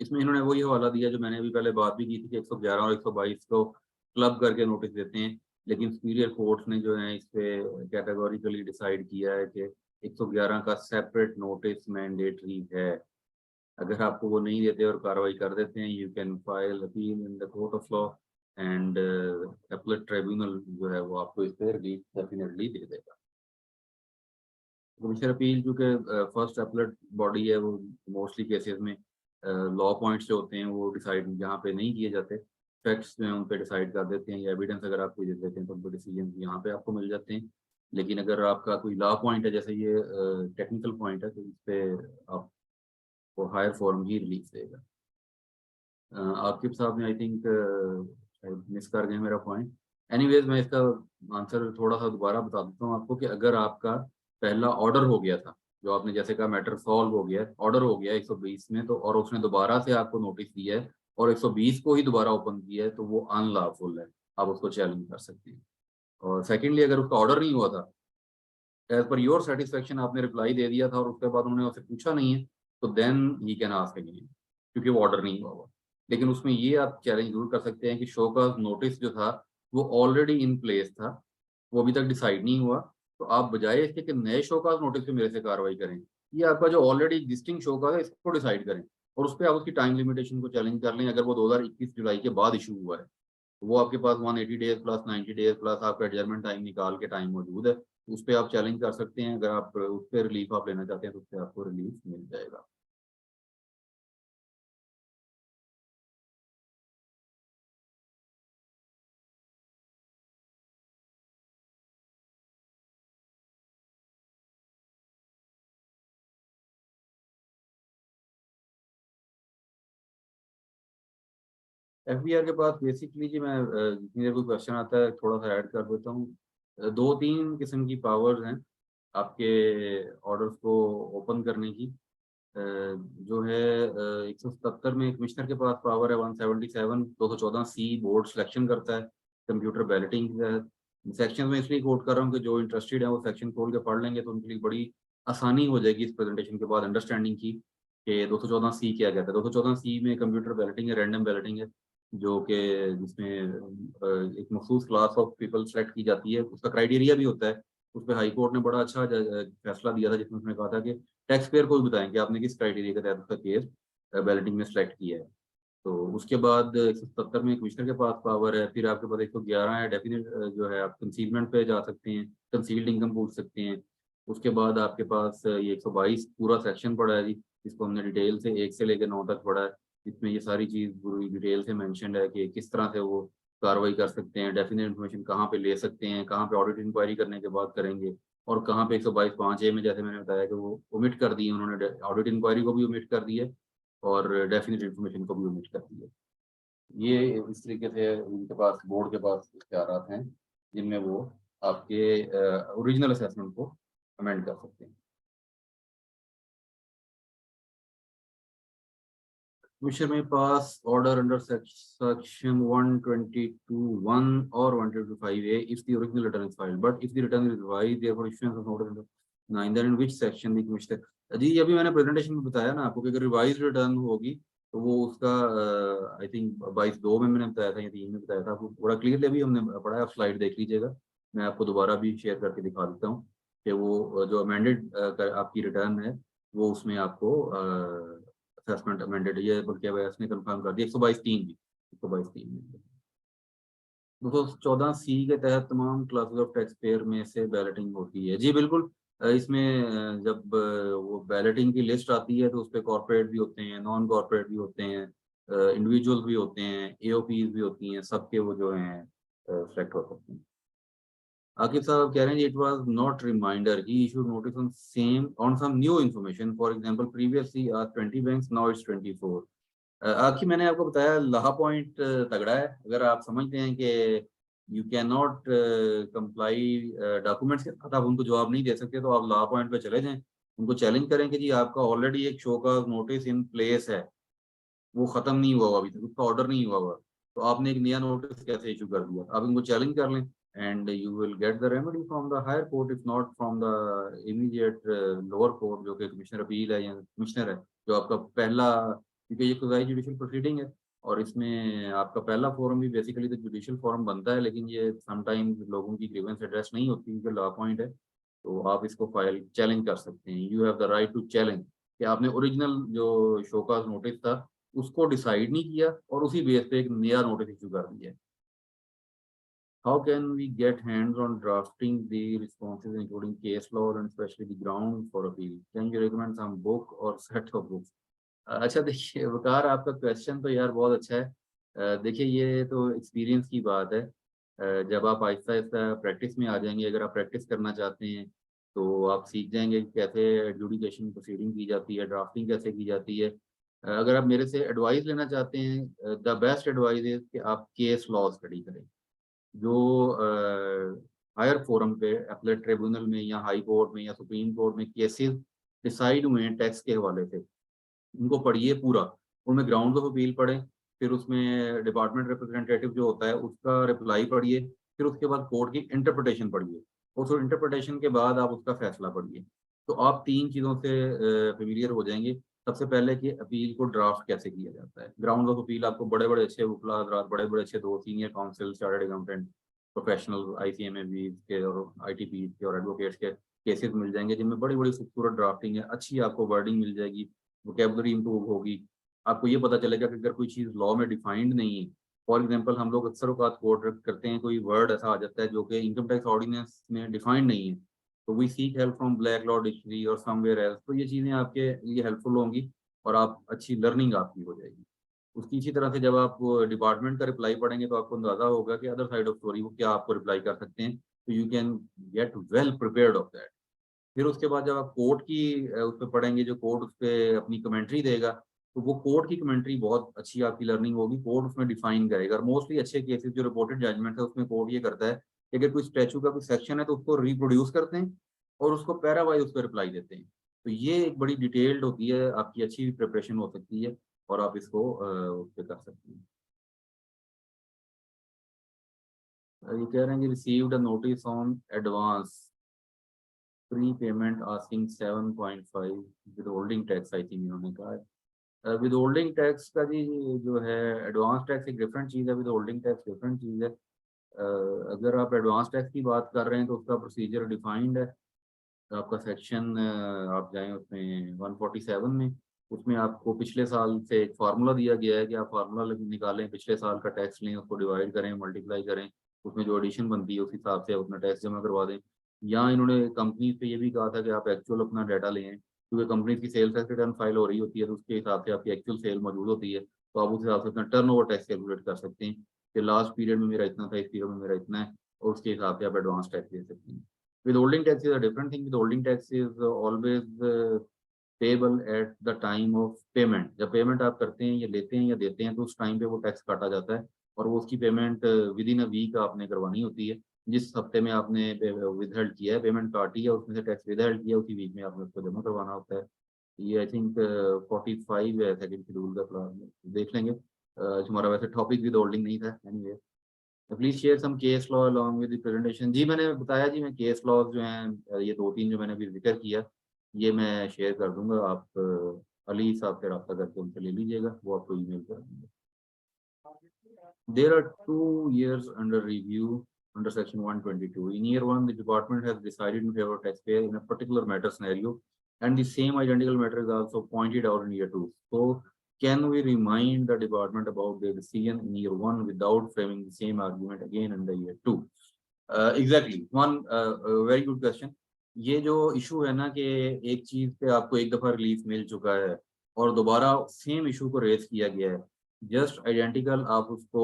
इसमें इन्होंने वही हवाला दिया जो मैंने अभी पहले बात भी की थी कि 111 और 122 को क्लब करके नोटिस देते हैं, लेकिन सुपीरियर कोर्ट ने जो है इस पे कैटेगोरिकली डिसाइड किया है कि 111 का सेपरेट नोटिस मैंडेटरी है। अगर आपको वो नहीं देते और कार्रवाई कर देते हैं, you can file appeal in the court of law and appellate tribunal जो है वो आपको इस पे रिलीफ डेफिनेटली दे देगा। कमिश्नर अपील जो कि फर्स्ट अपीलेट बॉडी है, वो मोस्टली केसेस में लॉ पॉइंट्स जो होते हैं वो डिसाइड यहाँ पे नहीं किए जाते, फैक्ट्स जो हैं उन पे डिसाइड कर देते हैं, या एविडेंस अगर आप कोई दे देते हैं तो उनको डिसीजन यहाँ पे आपको मिल जाते हैं। लेकिन अगर आपका कोई लॉ पॉइंट है, जैसे ये टेक्निकल पॉइंट है, तो इस पे आपको हायर फोरम ही रिलीफ देगा। आकिब साहब ने आई थिंक मिस कर गए मेरा पॉइंट। एनीवेज मैं इसका आंसर थोड़ा सा दोबारा बता देता हूँ आपको कि अगर आपका पहला ऑर्डर हो गया था, जो आपने जैसे कहा मैटर सॉल्व हो गया, ऑर्डर हो गया 120 में, तो और उसने दोबारा से आपको नोटिस दिया है और 120 को ही दोबारा ओपन किया है, तो वो अनलॉफुल है, आप उसको चैलेंज कर सकते हैं। और सेकेंडली, अगर उसका ऑर्डर नहीं हुआ था, एज पर योर सेटिस्फेक्शन आपने रिप्लाई दे दिया था और उसके बाद उन्होंने उससे पूछा नहीं है, तो then he can ask again, क्योंकि वो ऑर्डर नहीं हुआ। लेकिन उसमें ये आप चैलेंज जरूर कर सकते हैं कि शो का नोटिस जो था वो ऑलरेडी इन प्लेस था, वो अभी तक डिसाइड नहीं हुआ, तो आप बजाय इसके कि नए शो का नोटिस पे मेरे से कार्रवाई करें, ये आपका जो ऑलरेडी एग्जिस्टिंग शो का है इसको डिसाइड करें और उस पर आप उसकी टाइम लिमिटेशन को चैलेंज कर लें। अगर वो 2021 जुलाई के बाद इशू हुआ है, वो आपके पास 180 डेज प्लस 90 डेज प्लस आपका एडजर्मेंट टाइम निकाल के टाइम मौजूद है, उस पर आप चैलेंज कर सकते हैं। अगर आप उस पर रिलीफ आप लेना चाहते हैं तो उस पर आपको रिलीफ मिल जाएगा। एफबीआर के पास बेसिकली जी मैं जितनी देर कोई क्वेश्चन आता है थोड़ा सा ऐड कर देता हूँ। 2-3 किस्म की पावर्स हैं आपके ऑर्डर्स को ओपन करने की। जो है 177 में कमिश्नर के पास पावर है, 177 214C बोर्ड सिलेक्शन करता है कंप्यूटर बैलेटिंग के तहत। सेक्शन में इसलिए कोट कर रहा हूँ कि जो इंटरेस्टेड है वो सेक्शन खोल के पढ़ लेंगे तो उनके लिए बड़ी आसानी हो जाएगी इस प्रेजेंटेशन के बाद अंडरस्टैंडिंग की कि 214C क्या कहता है। 214C में कंप्यूटर बैलेटिंग है, रैंडम बैलेटिंग है, जो कि जिसमें एक मखसूस क्लास ऑफ पीपल सेलेक्ट की जाती है, उसका क्राइटेरिया भी होता है। उस पर हाई कोर्ट ने बड़ा अच्छा फैसला दिया था जिसमें उसने कहा था कि टैक्स पेयर को भी बताएं कि आपने किस क्राइटेरिया के तहत उसका केस बैलेटिंग में सेलेक्ट किया है। तो उसके बाद 177 में कमिश्नर के पास पावर है। फिर आपके पास 111 है, डेफिनेट जो है आप कंसीलमेंट पे जा सकते हैं, कंसील्ड इनकम पूछ सकते हैं। उसके बाद आपके पास ये 122 पूरा सेक्शन पड़ा है जी, जिसको हमने डिटेल से 1 से लेकर 9 तक पढ़ा है, जिसमें ये सारी चीज़ पूरी डिटेल से मेंशन्ड है कि किस तरह से वो कार्रवाई कर सकते हैं, डेफिनेट इन्फॉर्मेशन कहाँ पे ले सकते हैं, कहाँ पे ऑडिट इंक्वायरी करने के बाद करेंगे, और कहाँ पे 122(5)(a) में जैसे मैंने बताया कि वो ओमिट कर दी है उन्होंने, ऑडिट इंक्वायरी को भी ओमिट कर दी है और डेफिनेट इन्फॉर्मेशन को भी ओमिट कर दी है। ये इस तरीके से उनके पास, बोर्ड के पास इख्तियारात हैं जिनमें वो आपके ओरिजिनल असेसमेंट को अमेंड कर सकते हैं। Commissioner may pass order under section 122(1) or 122(5)(a) if the original return is filed, but if the return is revised, therefore issuance of order under 9, then in which section the commissioner? जी अभी मैंने presentation में बताया ना आपको कि अगर revise return होगी तो वो उसका आई थिंक 22(2) में मैंने बताया था या 3 में बताया था, आपको बड़ा क्लियरली अभी हमने पढ़ा है, आप स्लाइड देख लीजिएगा, मैं आपको दोबारा भी शेयर करके दिखा देता हूँ कि वो जो अमेंडेड आपकी रिटर्न है वो उसमें आपको असेसमेंट अमेंडेड, ये बल्कि इसने कंफर्म कर दिया 122(3) भी, 122(3) में 214C के तहत तमाम क्लासेस ऑफ टैक्स पेयर में से बैलेटिंग होती है। जी बिल्कुल, इसमें जब वो बैलेटिंग की लिस्ट आती है तो उस पर कॉर्पोरेट भी होते हैं, नॉन कॉर्पोरेट भी होते हैं, इंडिविजुअल भी होते हैं, AOPs भी होती हैं, सबके वो जो हैं सेलेक्ट हो सकते हैं। आकिब साहब कह रहे हैं it was not reminder, he issued notice on same on some new information, for example previously 20 banks, now it's 24। आखिर मैंने आपको बताया लाहा पॉइंट तगड़ा है, अगर आप समझते हैं कि you can not comply documents के साथ आप उनको जवाब नहीं दे सकते तो आप लाहा पॉइंट पे चले जाएं, उनको चैलेंज करें कि जी आपका ऑलरेडी एक शो का नोटिस इन प्लेस है, वो खत्म नहीं हुआ हुआ अभी तक, उसका ऑर्डर नहीं हुआ हुआ, तो आपने एक नया नोटिस कैसे इशू कर दिया, आप इनको चैलेंज कर लें and you will get the remedy from the higher court, if not from the immediate lower court जो कि कमिश्नर अपील है या कमिश्नर है, जो आपका पहला, क्योंकि ये क्वाज़ी जुडिशियल प्रोसीडिंग है और इसमें आपका पहला फोरम भी बेसिकली तो जुडिशियल फोरम बनता है, लेकिन ये समटाइम्स लोगों की ग्रीवेंस एड्रेस नहीं होती क्योंकि लॉ पॉइंट है, तो आप इसको फाइल चैलेंज कर सकते हैं, you have the right to challenge कि आपने ओरिजिनल जो शोकाज नोटिस था उसको डिसाइड नहीं किया और उसी बेस पे एक नया नोटिस इशू कर दिया। How can we get hands on drafting the responses including case law and especially the ground for appeal? Can you recommend some book or set of books? अच्छा देखिए वकार, आपका क्वेश्चन तो यार बहुत अच्छा है। देखिए ये तो एक्सपीरियंस की बात है, जब आप आहिस्ता आहिस्ता प्रैक्टिस में आ जाएंगे, अगर आप प्रैक्टिस करना चाहते हैं तो आप सीख जाएंगे कि कैसे एडजुडिकेशन प्रोसीडिंग की जाती है, ड्राफ्टिंग कैसे की जाती है। अगर आप मेरे से एडवाइस लेना चाहते हैं, द बेस्ट एडवाइस है कि आप केस लॉ स्टडी करें, जो हायर फोरम पे अपीलेट ट्रिब्यूनल में या हाई कोर्ट में या सुप्रीम कोर्ट में केसेस डिसाइड हुए हैं टैक्स के हवाले से, उनको पढ़िए पूरा, उनमें ग्राउंड ऑफ अपील पढ़ें, फिर उसमें डिपार्टमेंट रिप्रेजेंटेटिव जो होता है उसका रिप्लाई पढ़िए, फिर उसके बाद कोर्ट की इंटरप्रिटेशन पढ़िए, और उस इंटरप्रिटेशन के बाद आप उसका फैसला पढ़िए, तो आप 3 चीज़ों से फेमिलियर हो जाएंगे। सबसे पहले कि अपील को ड्राफ्ट कैसे किया जाता है, ग्राउंड ऑफ अपील आपको बड़े बड़े अच्छे वकला हज़रात, बड़े बड़े अच्छे 2 senior council, chartered accountant, professional ICMA के और ITP के और एडवोकेट्स के केसेस मिल जाएंगे जिनमें बड़ी बड़ी खूबसूरत ड्राफ्टिंग है, अच्छी आपको वर्डिंग मिल जाएगी, वोकैबुलरी इंप्रूव होगी, आपको ये पता चलेगा कि अगर कोई चीज़ लॉ में डिफाइंड नहीं है, फॉर एग्जांपल हम लोग अक्सर औकात कोट करते हैं, कोई वर्ड ऐसा आ जाता है जो कि इनकम टैक्स ऑर्डिनेंस में डिफाइंड नहीं है, तो we seek help from black law dictionary और समवेयर एल्स, तो ये चीज़ें आपके लिए हेल्पफुल होंगी और आप अच्छी लर्निंग आपकी हो जाएगी। उसकी इसी तरह से जब आप डिपार्टमेंट का रिप्लाई पढ़ेंगे तो आपको अंदाजा होगा कि अदर साइड ऑफ स्टोरी वो क्या आपको रिप्लाई कर सकते हैं, तो you can get well prepared of that. फिर उसके बाद जब आप कोर्ट की उस पर पढ़ेंगे, जो कोर्ट उस पर अपनी कमेंट्री देगा, तो वो कोर्ट की कमेंट्री बहुत अच्छी आपकी लर्निंग होगी, कोर्ट उसमें डिफाइन करेगा, और मोस्टली अच्छे केसेस जो रिपोर्टेड जजमेंट है उसमें कोर्ट ये करता है कि अगर कोई स्टैचू का कोई सेक्शन है तो उसको रिप्रोड्यूस करते हैं और उसको पैरा वाइज उस पर रिप्लाई देते हैं, तो ये एक बड़ी डिटेल्ड होती है, आपकी अच्छी प्रिपरेशन हो सकती है और आप इसको उस पर कर सकते हैं। ये कह रहे हैं कि received a notice on advance pre payment asking 7.5 with holding tax, I think इन्होंने कहा है। विद होल्डिंग टैक्स का जी जो है, एडवांस टैक्स एक डिफरेंट चीज़ है, विद होल्डिंग टैक्स डिफरेंट चीज़ है। अगर आप एडवांस टैक्स की बात कर रहे हैं तो उसका प्रोसीजर डिफाइंड है, आपका सेक्शन आप जाएं उसमें 147 में, उसमें आपको पिछले साल से एक फार्मूला दिया गया है कि आप फार्मूला निकालें, पिछले साल का टैक्स लें, उसको डिवाइड करें, मल्टीप्लाई करें, उसमें जो एडिशन बनती है उस हिसाब से अपना टैक्स जमा करवा दें। यहाँ इन्होंने कंपनी पे ये भी कहा था कि आप एक्चुअल अपना डाटा लें, क्योंकि कंपनी की सेल टैक्स रिटर्न फाइल हो रही होती है तो उसके हिसाब से आपकी एक्चुअल सेल मौजूद होती है, तो आप उस हिसाब से अपना टर्नओवर टैक्स कैलकुलेट कर सकते हैं। कि लास्ट पीरियड में मेरा इतना था, इस पीरियड में मेरा इतना है, और उसके हिसाब से आप एडवांस टैक्स दे सकते हैं। Withholding tax is a different thing. Withholding tax is always payable at the time of payment. जब पेमेंट आप करते हैं या लेते हैं या देते हैं तो उस टाइम पे वो टैक्स काटा जाता है, और वो उसकी payment within a week आपने करवानी होती है। जिस हफ्ते में आपने विदहेल्ड किया है, पेमेंट काटी है, उसमें से टैक्स विदहेल्ड किया, उसी वीक में आपने उसको जमा करवाना होता है। ये आई थिंक 45 है सेकंड शेड्यूल का प्लान, देख लेंगे। हमारा वैसे टॉपिक विदहोल्डिंग नहीं था। Anyway, please share some case law along with the presentation. जी मैंने बताया जी, मैं केस लॉज जो हैं ये 2-3 जो मैंने अभी जिक्र किया, ये मैं शेयर कर दूंगा। आप अली साहब से रब्ता करके उनसे ले लीजिएगा, वो आपको ईमेल कर देंगे। There are 2 years under review under section 122. In year 1, the department has decided in favor of taxpayer in a particular matter scenario, and the same identical matter is also pointed out in year 2. So, can we remind the department about their decision in year 1 without framing the same argument again in the year 2? Exactly. One very good question. ये जो issue है ना कि एक चीज पे आपको एक दफा रिलीफ मिल चुका है और दोबारा सेम इशू को रेज किया गया है, जस्ट आइडेंटिकल आप उसको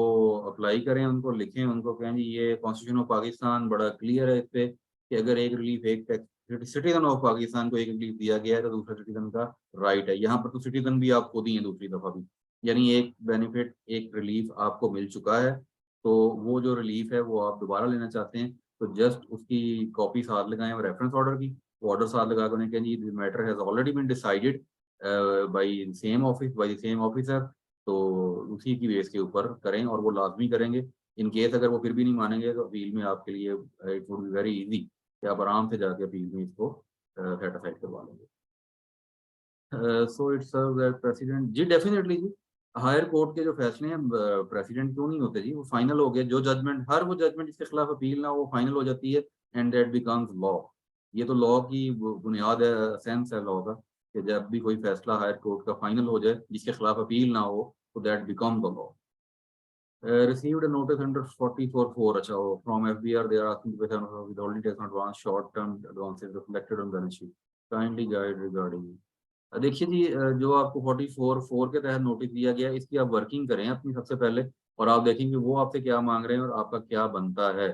अप्लाई करें, उनको लिखें, उनको कहें जी ये कॉन्स्टिट्यूशन ऑफ पाकिस्तान बड़ा क्लियर है इस पे कि अगर एक रिलीफ एक सिटीजन ऑफ पाकिस्तान को एक रिलीफ दिया गया है तो दूसरा सिटीजन का राइट है। यहाँ पर तो सिटीजन भी आप खुद ही हैं दूसरी दफा भी, यानी एक बेनिफिट एक रिलीफ आपको मिल चुका है, तो वो जो रिलीफ है वो आप दोबारा लेना चाहते हैं तो जस्ट उसकी कॉपी साथ लगाएं और रेफरेंस ऑर्डर की, वो ऑर्डर साथ लगा कर उन्हें कहें जी this matter has already been decided by same office by the same officer, तो उसी की बेस के ऊपर करें और वो लाजमी करेंगे। इन केस अगर वो फिर भी नहीं मानेंगे तो अपील में आपके लिए it would be very easy कि आप आराम से जाके अपील में इसको सेटिस्फाइड करवा लेंगे। सो इट्स प्रेसिडेंट जी, डेफिनेटली जी, हायर कोर्ट के जो फैसले हैं प्रेसिडेंट क्यों नहीं होते जी, वो फाइनल हो गए। जो जजमेंट, हर वो जजमेंट जिसके खिलाफ अपील ना, वो फाइनल हो जाती है एंड दैट बिकम्स लॉ। ये तो लॉ की बुनियाद है, सेंस है लॉ का, कि जब भी कोई फैसला हायर कोर्ट का फाइनल हो जाए जिसके खिलाफ अपील ना हो तो that become the law. Received a notice under 44(4) अच्छा हो from FBR, they are asking to pay withholding tax on advance short term advances reflected on balance sheet, kindly guide regarding। देखिए जी, जो आपको 44(4) के तहत नोटिस दिया गया है, इसकी आप वर्किंग करें अपनी सबसे पहले, और आप देखेंगे वो आपसे क्या मांग रहे हैं और आपका क्या बनता है।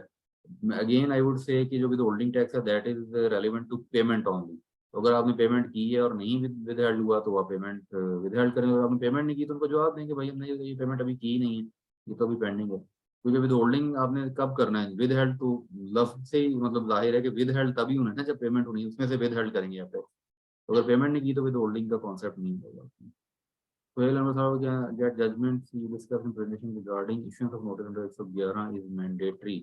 अगेन आई वुड से कि जो विदहोल्डिंग टैक्स है that is relevant to payment only. तो अगर आपने पेमेंट की है और नहीं विदहेल्ड हुआ तो आप पेमेंट विदहेल्ड करें, और आपने पेमेंट नहीं की तो उनको जवाब देंगे भाई हमने ये पेमेंट अभी की नहीं है, ये तो अभी पेंडिंग है। क्योंकि विदहोल्डिंग आपने कब करना है, विदहेल्ड तो लफ्ज से ही मतलब जाहिर है कि विदहेल्ड तभी होना है ना जब पेमेंट होनी है, उसमें से विदहेल्ड करेंगे आप। तो अगर पेमेंट नहीं की तो विदहोल्डिंग का कॉन्सेप्ट नहीं होगा। Sohail Ahmed साहब क्या get judgment you discussed in presentation regarding issuance of notice under 111 is mandatory।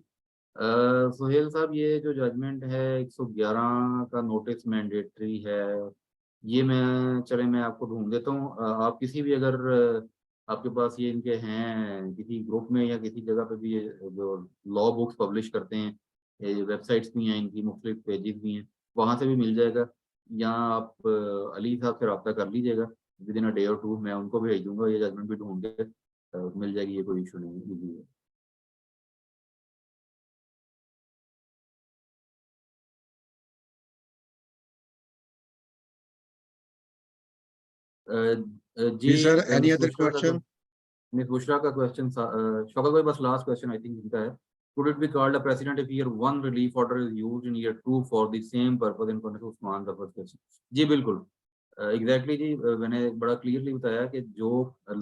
Sohail साहब, ये जो जजमेंट है 111 का नोटिस मैंडेटरी है, ये मैं चले मैं आपको ढूंढ देता हूँ। आप किसी भी अगर आपके पास ये इनके हैं किसी ग्रुप में या किसी जगह पे भी, ये जो लॉ बुक्स पब्लिश करते हैं, ये वेबसाइट्स भी हैं इनकी, मुख्तलिफ पेजेस भी हैं, वहाँ से भी मिल जाएगा। या आप अली साहब से रब्ता कर लीजिएगा, विद इन अ डे और 2 मैं उनको भेज दूंगा, ये जजमेंट भी ढूंढ के मिल जाएगी, ये कोई इशू नहीं है, ईजी है। जी जी sir, any miss other Bushra का क्वेश्चन? मिस बुशरा का क्वेश्चन, शौकत भाई बस लास्ट क्वेश्चन आई थिंक इनका है। Could it be called a precedent if year 1 relief order is used in year 2 for the same purpose in context of Usman का first question? जी बिल्कुल, exactly जी, मैंने बड़ा clearly बताया कि जो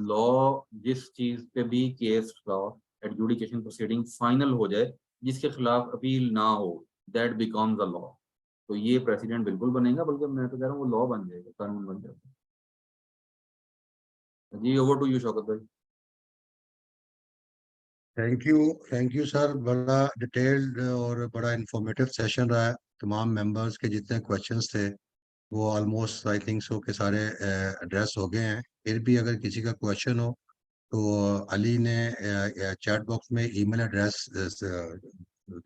लॉ जिस चीज पे भी case law adjudication proceeding final हो जाए जिसके खिलाफ अपील ना हो, दैट बिकम्स अ लॉ। तो ये प्रेसिडेंट बिल्कुल बनेगा, बल्कि मैं तो कह रहा हूँ वो लॉ बन जाएगा, कानून बन जाएगा। जी ओवर टू यू शौकत भाई। थैंक यू सर, बड़ा डिटेल्ड और बड़ा इंफॉर्मेटिव सेशन रहा है। तमाम मेंबर्स के जितने क्वेश्चंस थे वो ऑलमोस्ट आई थिंक सो के सारे एड्रेस हो गए हैं। फिर भी अगर किसी का क्वेश्चन हो तो अली ने चैट बॉक्स में ईमेल एड्रेस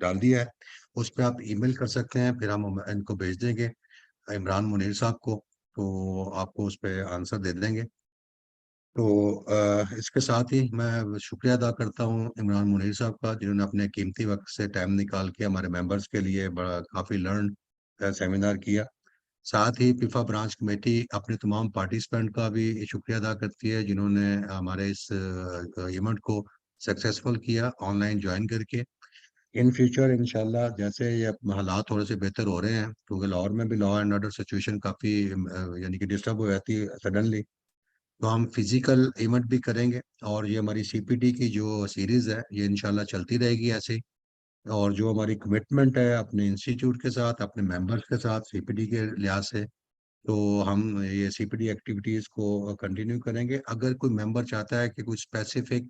डाल दिया है, उस पर आप ईमेल कर सकते हैं, फिर हम इनको भेज देंगे इमरान मुनीर साहब को, तो आपको उस पर आंसर दे देंगे। तो इसके साथ ही मैं शुक्रिया अदा करता हूँ इमरान मुनीर साहब का, जिन्होंने अपने कीमती वक्त से टाइम निकाल के हमारे मेंबर्स के लिए बड़ा काफ़ी लर्न सेमिनार किया। साथ ही पिफा ब्रांच कमेटी अपने तमाम पार्टिसिपेंट का भी शुक्रिया अदा करती है जिन्होंने हमारे इस इवेंट को सक्सेसफुल किया ऑनलाइन ज्वाइन करके। इन फ्यूचर इंशाल्लाह जैसे ये हालात थोड़े से बेहतर हो रहे हैं, क्योंकि लाहौर में भी लॉ एंड ऑर्डर सिचुएशन काफ़ी यानी कि डिस्टर्ब हो जाती है सडनली, तो हम फिजिकल इवेंट भी करेंगे। और ये हमारी सीपीडी की जो सीरीज़ है ये इंशाल्लाह चलती रहेगी ऐसे ही। और जो हमारी कमिटमेंट है अपने इंस्टीट्यूट के साथ, अपने मेंबर्स के साथ सीपीडी के लिहाज से, तो हम ये सीपीडी एक्टिविटीज़ को कंटिन्यू करेंगे। अगर कोई मेंबर चाहता है कि कुछ स्पेसिफिक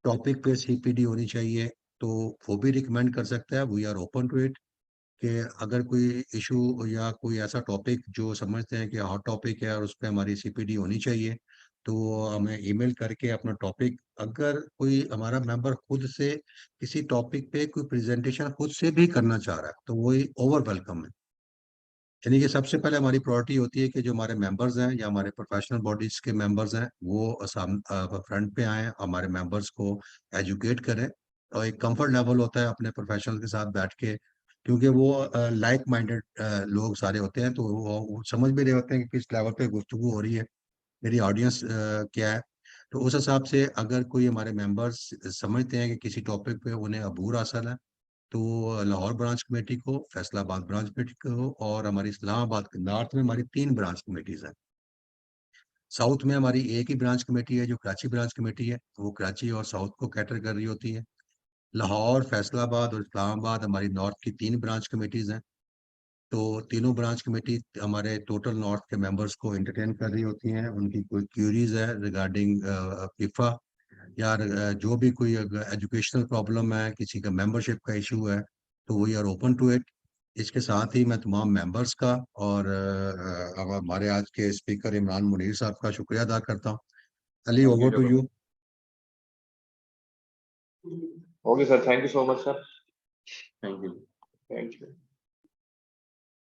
टॉपिक पे सीपीडी होनी चाहिए, तो वो भी रिकमेंड कर सकता है। We are open to it कि अगर कोई इशू या कोई ऐसा टॉपिक जो समझते हैं कि हॉट टॉपिक है और उस पे हमारी सीपीडी होनी चाहिए, तो वो हमें ईमेल करके अपना टॉपिक, अगर कोई हमारा मेंबर खुद से किसी टॉपिक पे कोई प्रेजेंटेशन खुद से भी करना चाह रहा है, तो वो ओवर वेलकम है। यानी कि सबसे पहले हमारी प्रायोरिटी होती है कि जो हमारे मेंबर्स हैं या हमारे प्रोफेशनल बॉडीज के मेंबर्स हैं वो फ्रंट पे आएँ, हमारे मेंबर्स को एजुकेट करें। और एक कंफर्ट लेवल होता है अपने प्रोफेशनल के साथ बैठ के, क्योंकि वो लाइक माइंडेड लोग सारे होते हैं, तो वो समझ भी रहे होते हैं कि किस लेवल पे गुफ्तगू हो रही है, मेरी ऑडियंस क्या है। तो उस हिसाब से अगर कोई हमारे मेंबर्स समझते हैं कि किसी टॉपिक पे उन्हें अबूर हासिल है, तो लाहौर ब्रांच कमेटी को, फैसलाबाद ब्रांच कमेटी को और हमारी इस्लामाबाद के नॉर्थ में हमारी 3 ब्रांच कमेटीज हैं। साउथ में हमारी एक ही ब्रांच कमेटी है जो कराची ब्रांच कमेटी है, वो कराची और साउथ को कैटर कर रही होती है। लाहौर, फैसलाबाद और इस्लामाबाद हमारी नॉर्थ की 3 ब्रांच कमेटीज हैं। तो तीनों ब्रांच कमेटी हमारे टोटल नॉर्थ के मेंबर्स को एंटरटेन कर रही होती हैं। उनकी कोई क्यूरीज है रिगार्डिंग इफ़ा या जो भी कोई एजुकेशनल प्रॉब्लम है, किसी का मेंबरशिप का इशू है, तो we are open to it. इसके साथ ही मैं तमाम मेंबर्स का और अब हमारे आज के स्पीकर इमरान मुनीर साहब का शुक्रिया अदा करता हूँ। Ali, Thank you, over to Shaukat. You. Okay, sir. Thank you so much, sir. Thank you. Thank you.